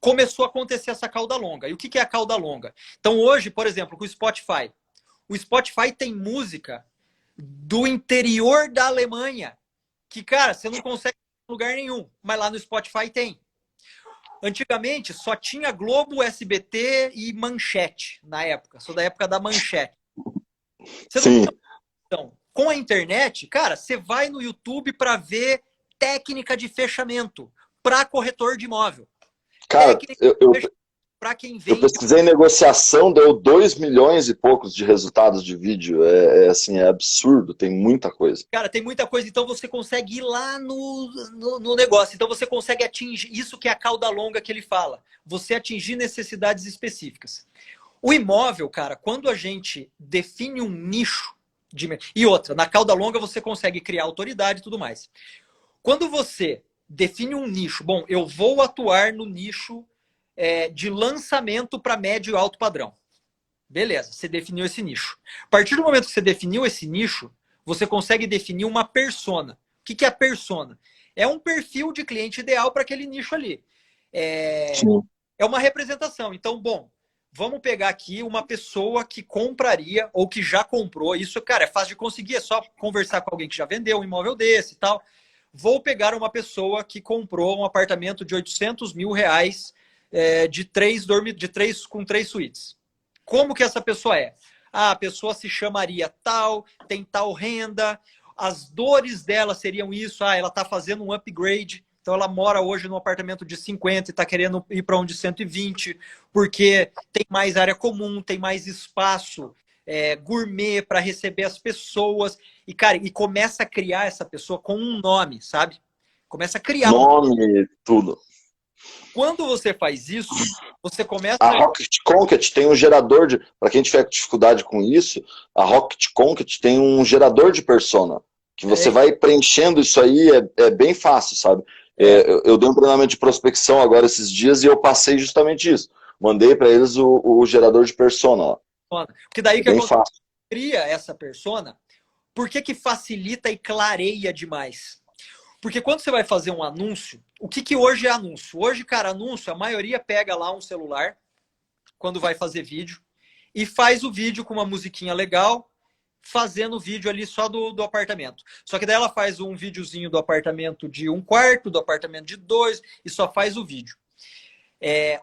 Speaker 2: começou a acontecer essa cauda longa. E o que é a cauda longa? Então hoje, por exemplo, com o Spotify tem música do interior da Alemanha, que, cara, você não consegue em lugar nenhum, mas lá no Spotify tem. Antigamente só tinha Globo, SBT e Manchete na época. Sou da época da Manchete.
Speaker 1: Sim.
Speaker 2: Então, com a internet, cara, você vai no YouTube para ver técnica de fechamento para corretor de imóvel.
Speaker 1: Cara,
Speaker 2: para quem vende...
Speaker 1: eu pesquisei negociação, deu 2 milhões e poucos de resultados de vídeo. Assim, é absurdo, tem muita coisa.
Speaker 2: Cara, tem muita coisa, então você consegue ir lá no negócio. Então você consegue atingir, isso que é a cauda longa que ele fala, você atingir necessidades específicas. O imóvel, cara, quando a gente define um nicho, e outra, na cauda longa você consegue criar autoridade e tudo mais. Quando você define um nicho, bom, eu vou atuar no nicho de lançamento para médio e alto padrão. Beleza, você definiu esse nicho. A partir do momento que você definiu esse nicho, você consegue definir uma persona. O que é a persona? É um perfil de cliente ideal para aquele nicho ali. É uma representação. Então, bom, vamos pegar aqui uma pessoa que compraria ou que já comprou. Isso, cara, é fácil de conseguir. É só conversar com alguém que já vendeu um imóvel desse e tal. Vou pegar uma pessoa que comprou um apartamento de 800 mil reais com 3 suítes. Como que essa pessoa é? A pessoa se chamaria tal, tem tal renda, as dores dela seriam isso, ela está fazendo um upgrade, então ela mora hoje num apartamento de 50 e está querendo ir para um de 120, porque tem mais área comum, tem mais espaço gourmet para receber as pessoas, e cara, e começa a criar essa pessoa com um nome, sabe? Começa a criar
Speaker 1: nome, tudo.
Speaker 2: Quando você faz isso, você começa...
Speaker 1: A Rocket Conquest tem um gerador de... Para quem tiver dificuldade com isso, a Rocket Conquest tem um gerador de persona. Que você vai preenchendo isso aí, é bem fácil, sabe? Eu dei um treinamento de prospecção agora esses dias e eu passei justamente isso. Mandei para eles o gerador de persona. Ó.
Speaker 2: Porque daí que
Speaker 1: bem fácil.
Speaker 2: Cria essa persona, por que facilita e clareia demais? Porque quando você vai fazer um anúncio, o que hoje é anúncio? Hoje, cara, anúncio, a maioria pega lá um celular, quando vai fazer vídeo, e faz o vídeo com uma musiquinha legal, fazendo o vídeo ali só do apartamento. Só que daí ela faz um videozinho do apartamento de 1 quarto, do apartamento de 2, e só faz o vídeo.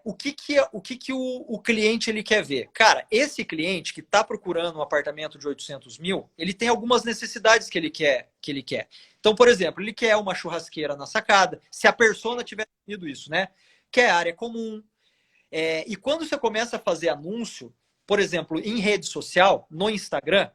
Speaker 2: O que o cliente ele quer ver? Cara, esse cliente que está procurando um apartamento de 800 mil, ele tem algumas necessidades que ele quer. Então, por exemplo, ele quer uma churrasqueira na sacada, se a persona tiver definido isso, né? Quer área comum. E quando você começa a fazer anúncio, por exemplo, em rede social, no Instagram,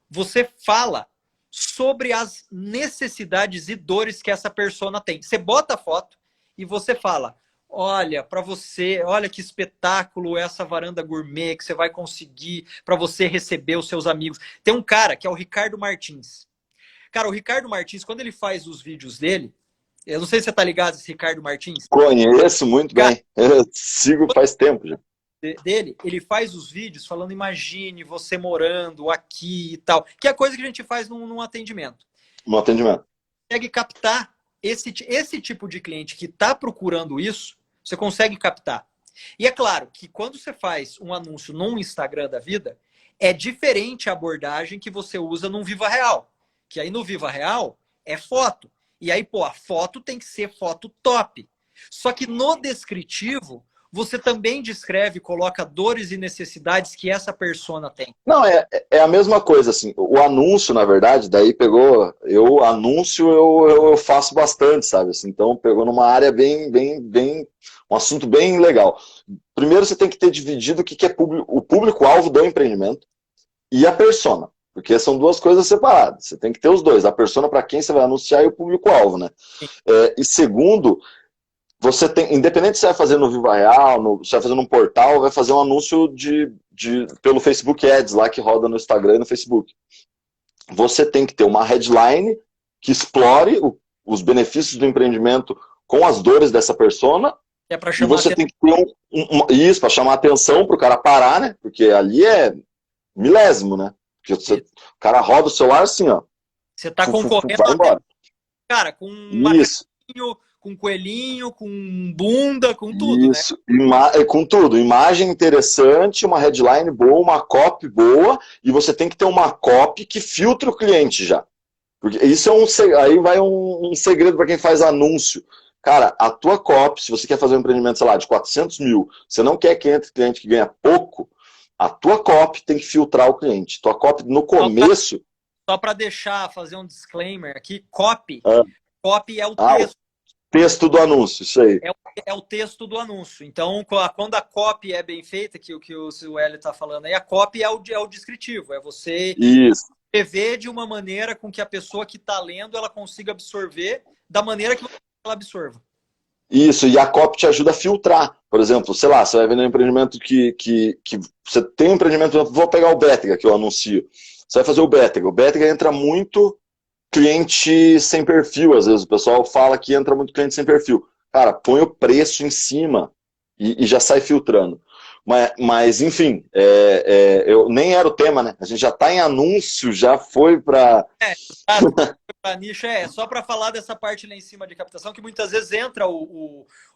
Speaker 2: você fala sobre as necessidades e dores que essa persona tem. Você bota a foto e você fala... Olha, para você, olha que espetáculo essa varanda gourmet que você vai conseguir para você receber os seus amigos. Tem um cara que é o Ricardo Martins. Cara, o Ricardo Martins, quando ele faz os vídeos dele, eu não sei se você tá ligado esse Ricardo Martins.
Speaker 1: Conheço muito bem. Eu sigo faz tempo já.
Speaker 2: Ele faz os vídeos falando, imagine você morando aqui e tal, que é a coisa que a gente faz num atendimento.
Speaker 1: No atendimento.
Speaker 2: Consegue captar esse tipo de cliente que está procurando isso, você consegue captar. E é claro que quando você faz um anúncio num Instagram da vida, é diferente a abordagem que você usa num Viva Real. Que aí no Viva Real é foto. E aí, a foto tem que ser foto top. Só que no descritivo, você também descreve, coloca dores e necessidades que essa persona tem.
Speaker 1: Não, é a mesma coisa, assim, o anúncio, na verdade, daí pegou, anúncio eu faço bastante, sabe, assim, então pegou numa área bem, um assunto bem legal. Primeiro você tem que ter dividido o que é o público-alvo do empreendimento e a persona, porque são duas coisas separadas, você tem que ter os dois, a persona para quem você vai anunciar e o público-alvo, né? E segundo, você tem, independente se você vai fazer no Viva Real, se vai fazer num portal, vai fazer um anúncio pelo Facebook Ads lá que roda no Instagram e no Facebook. Você tem que ter uma headline que explore os benefícios do empreendimento com as dores dessa persona.
Speaker 2: É para
Speaker 1: E
Speaker 2: chamar
Speaker 1: você
Speaker 2: atenção.
Speaker 1: tem que ter isso para chamar atenção para o cara parar, né? Porque ali é milésimo, né? Porque o cara roda o celular assim, ó.
Speaker 2: Você está concorrendo
Speaker 1: Vai
Speaker 2: até,
Speaker 1: embora.
Speaker 2: cara, com
Speaker 1: Isso.
Speaker 2: macaquinho, com coelhinho, com bunda, com tudo, né?
Speaker 1: Isso, com tudo, imagem interessante, uma headline boa, uma copy boa, e você tem que ter uma copy que filtre o cliente já. Porque isso é aí vai um segredo para quem faz anúncio. Cara, a tua copy, se você quer fazer um empreendimento, sei lá, de 400 mil, você não quer que entre cliente que ganha pouco, a tua copy tem que filtrar o cliente. Tua copy no começo...
Speaker 2: Só para deixar, fazer um disclaimer aqui, copy.
Speaker 1: Ah,
Speaker 2: Copy é o texto.
Speaker 1: Texto do anúncio, isso aí.
Speaker 2: É o texto do anúncio. Então, quando a copy é bem feita, que o Hélio está falando aí, a copy é o descritivo. É você escrever de uma maneira com que a pessoa que está lendo ela consiga absorver da maneira que ela absorva.
Speaker 1: Isso, e a copy te ajuda a filtrar. Por exemplo, sei lá, você vai vender um empreendimento que você tem um empreendimento, vou pegar o Bétega, que eu anuncio. Você vai fazer o Bétega. O Bétega entra muito cliente sem perfil, às vezes o pessoal fala que entra muito cliente sem perfil. Cara, põe o preço em cima e já sai filtrando. Mas enfim, eu nem era o tema, né? A gente já está em anúncio, já foi para...
Speaker 2: Para nicho só para falar dessa parte lá em cima de captação, que muitas vezes entra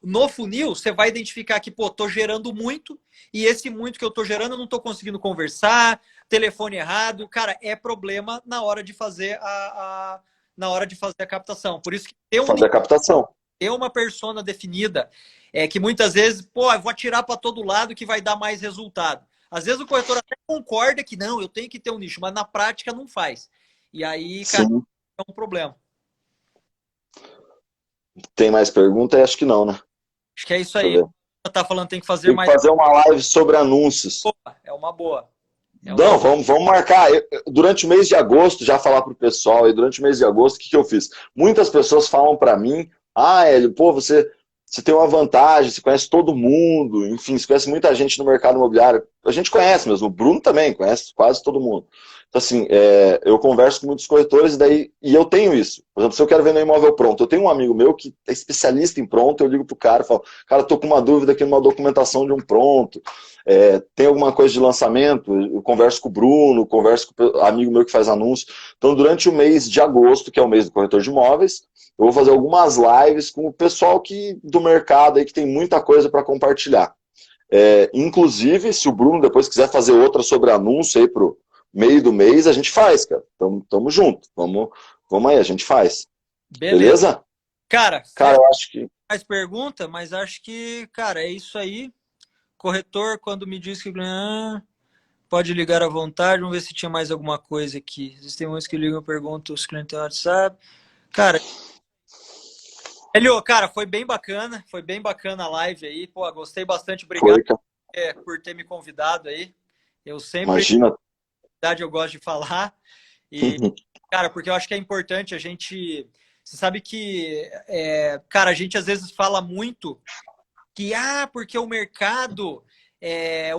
Speaker 2: no funil, você vai identificar que, pô, tô gerando muito, e esse muito que eu tô gerando eu não tô conseguindo conversar, telefone errado, cara, é problema na hora de fazer na hora de fazer a captação. Por isso que
Speaker 1: fazer a captação.
Speaker 2: Ter uma persona definida, que muitas vezes, pô, eu vou atirar para todo lado que vai dar mais resultado. Às vezes o corretor até concorda que não, eu tenho que ter um nicho, mas na prática não faz. E aí, cara,
Speaker 1: Sim.
Speaker 2: é um problema.
Speaker 1: Tem mais pergunta? Acho que não, né?
Speaker 2: Acho que é isso aí. Tá falando tem que fazer
Speaker 1: tem que fazer uma live sobre anúncios.
Speaker 2: Opa, é uma boa.
Speaker 1: Não, vamos marcar. Durante o mês de agosto, já falar pro pessoal, e durante o mês de agosto, o que eu fiz? Muitas pessoas falam para mim, Hélio, pô, você tem uma vantagem, você conhece todo mundo, enfim, você conhece muita gente no mercado imobiliário. A gente conhece mesmo, o Bruno também conhece quase todo mundo. Então, assim, eu converso com muitos corretores e eu tenho isso. Por exemplo, se eu quero vender um imóvel pronto, eu tenho um amigo meu que é especialista em pronto, eu ligo pro cara e falo, cara, tô com uma dúvida aqui numa documentação de um pronto, tem alguma coisa de lançamento, eu converso com o Bruno, converso com o amigo meu que faz anúncio. Então, durante o mês de agosto, que é o mês do corretor de imóveis, eu vou fazer algumas lives com o pessoal do mercado aí que tem muita coisa para compartilhar. Inclusive, se o Bruno depois quiser fazer outra sobre anúncio aí pro meio do mês, a gente faz, cara. Tamo junto. Vamos aí, a gente faz. Beleza?
Speaker 2: Cara,
Speaker 1: eu acho que...
Speaker 2: Mais pergunta, mas acho que, cara, é isso aí. Corretor, quando me diz que pode ligar à vontade, vamos ver se tinha mais alguma coisa aqui. Existem muitos que ligam e perguntam os clientes no WhatsApp. Cara, Helio, cara, foi bem bacana a live aí. Pô, gostei bastante. Obrigado por ter me convidado aí. Eu sempre...
Speaker 1: Imagina.
Speaker 2: Eu gosto de falar. E, cara, porque eu acho que é importante a gente... Você sabe que, cara, a gente às vezes fala muito que, porque o mercado é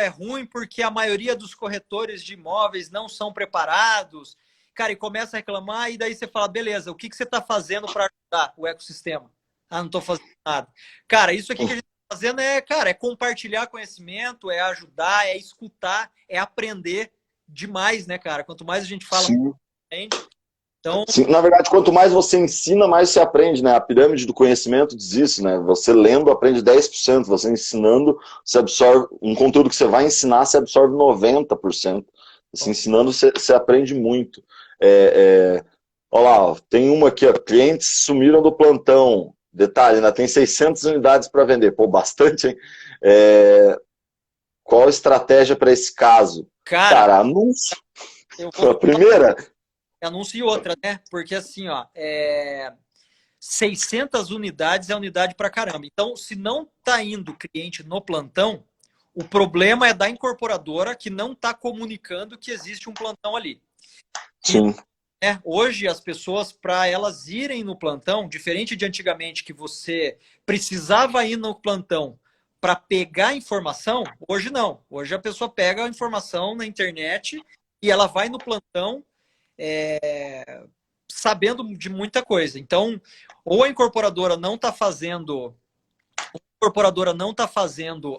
Speaker 2: ruim porque a maioria dos corretores de imóveis não são preparados. Cara, e começa a reclamar e daí você fala, beleza, o que você está fazendo para ajudar o ecossistema? Não estou fazendo nada. Cara, isso aqui que a gente está fazendo é compartilhar conhecimento, é ajudar, é escutar, é aprender demais, né, cara? Quanto mais a gente fala, aprende. Então...
Speaker 1: Sim, na verdade, quanto mais você ensina, mais você aprende, né? A pirâmide do conhecimento diz isso, né? Você lendo aprende 10%, você ensinando, você absorve, um conteúdo que você vai ensinar, você absorve 90%. Você ensinando, você aprende muito. Olha lá, tem uma aqui, ó, clientes sumiram do plantão. Detalhe, ainda tem 600 unidades para vender. Pô, bastante, hein? Qual a estratégia para esse caso? Cara, anúncio. A primeira...
Speaker 2: Anúncio e outra, né? Porque assim, ó, 600 unidades é unidade pra caramba. Então, se não tá indo cliente no plantão, o problema é da incorporadora que não tá comunicando que existe um plantão ali.
Speaker 1: Sim.
Speaker 2: Hoje as pessoas, para elas irem no plantão, diferente de antigamente que você precisava ir no plantão para pegar informação, hoje não. Hoje a pessoa pega a informação na internet e ela vai no plantão sabendo de muita coisa. Então, ou a incorporadora não está fazendo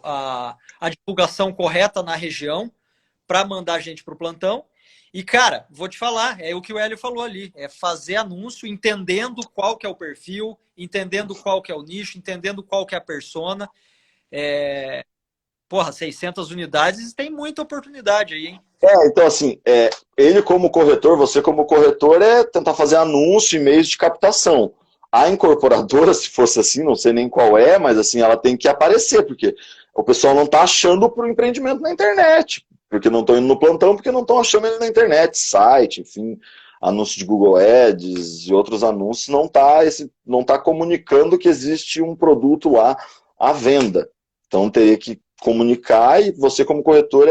Speaker 2: a divulgação correta na região para mandar a gente para o plantão. E, cara, vou te falar, é o que o Hélio falou ali, é fazer anúncio, entendendo qual que é o perfil, entendendo qual que é o nicho, entendendo qual que é a persona. Porra, 600 unidades tem muita oportunidade aí, hein?
Speaker 1: Então assim, ele como corretor, você como corretor, é tentar fazer anúncio e meios de captação. A incorporadora, se fosse assim, não sei nem qual é, mas assim, ela tem que aparecer, porque o pessoal não está achando para o empreendimento na internet, porque não estão indo no plantão, porque não estão achando ele na internet, site, enfim, anúncio de Google Ads e outros anúncios, não tá comunicando que existe um produto lá à venda. Então teria que comunicar e você como corretor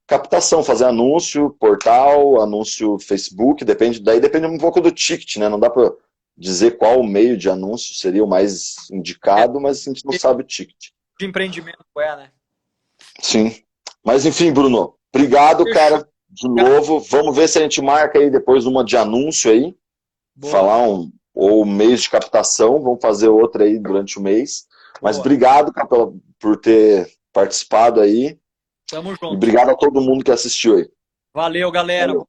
Speaker 1: captação, fazer anúncio, portal, anúncio Facebook, daí depende um pouco do ticket, né? Não dá para dizer qual meio de anúncio seria o mais indicado, mas a gente não sabe o ticket.
Speaker 2: De empreendimento, né?
Speaker 1: Sim. Mas enfim, Bruno, obrigado, cara, de novo. Vamos ver se a gente marca aí depois uma de anúncio aí. Boa. Falar ou mês de captação, vamos fazer outra aí durante o mês. Mas boa. Obrigado, cara, por ter participado aí.
Speaker 2: Tamo junto.
Speaker 1: E obrigado a todo mundo que assistiu aí.
Speaker 2: Valeu, galera. Valeu.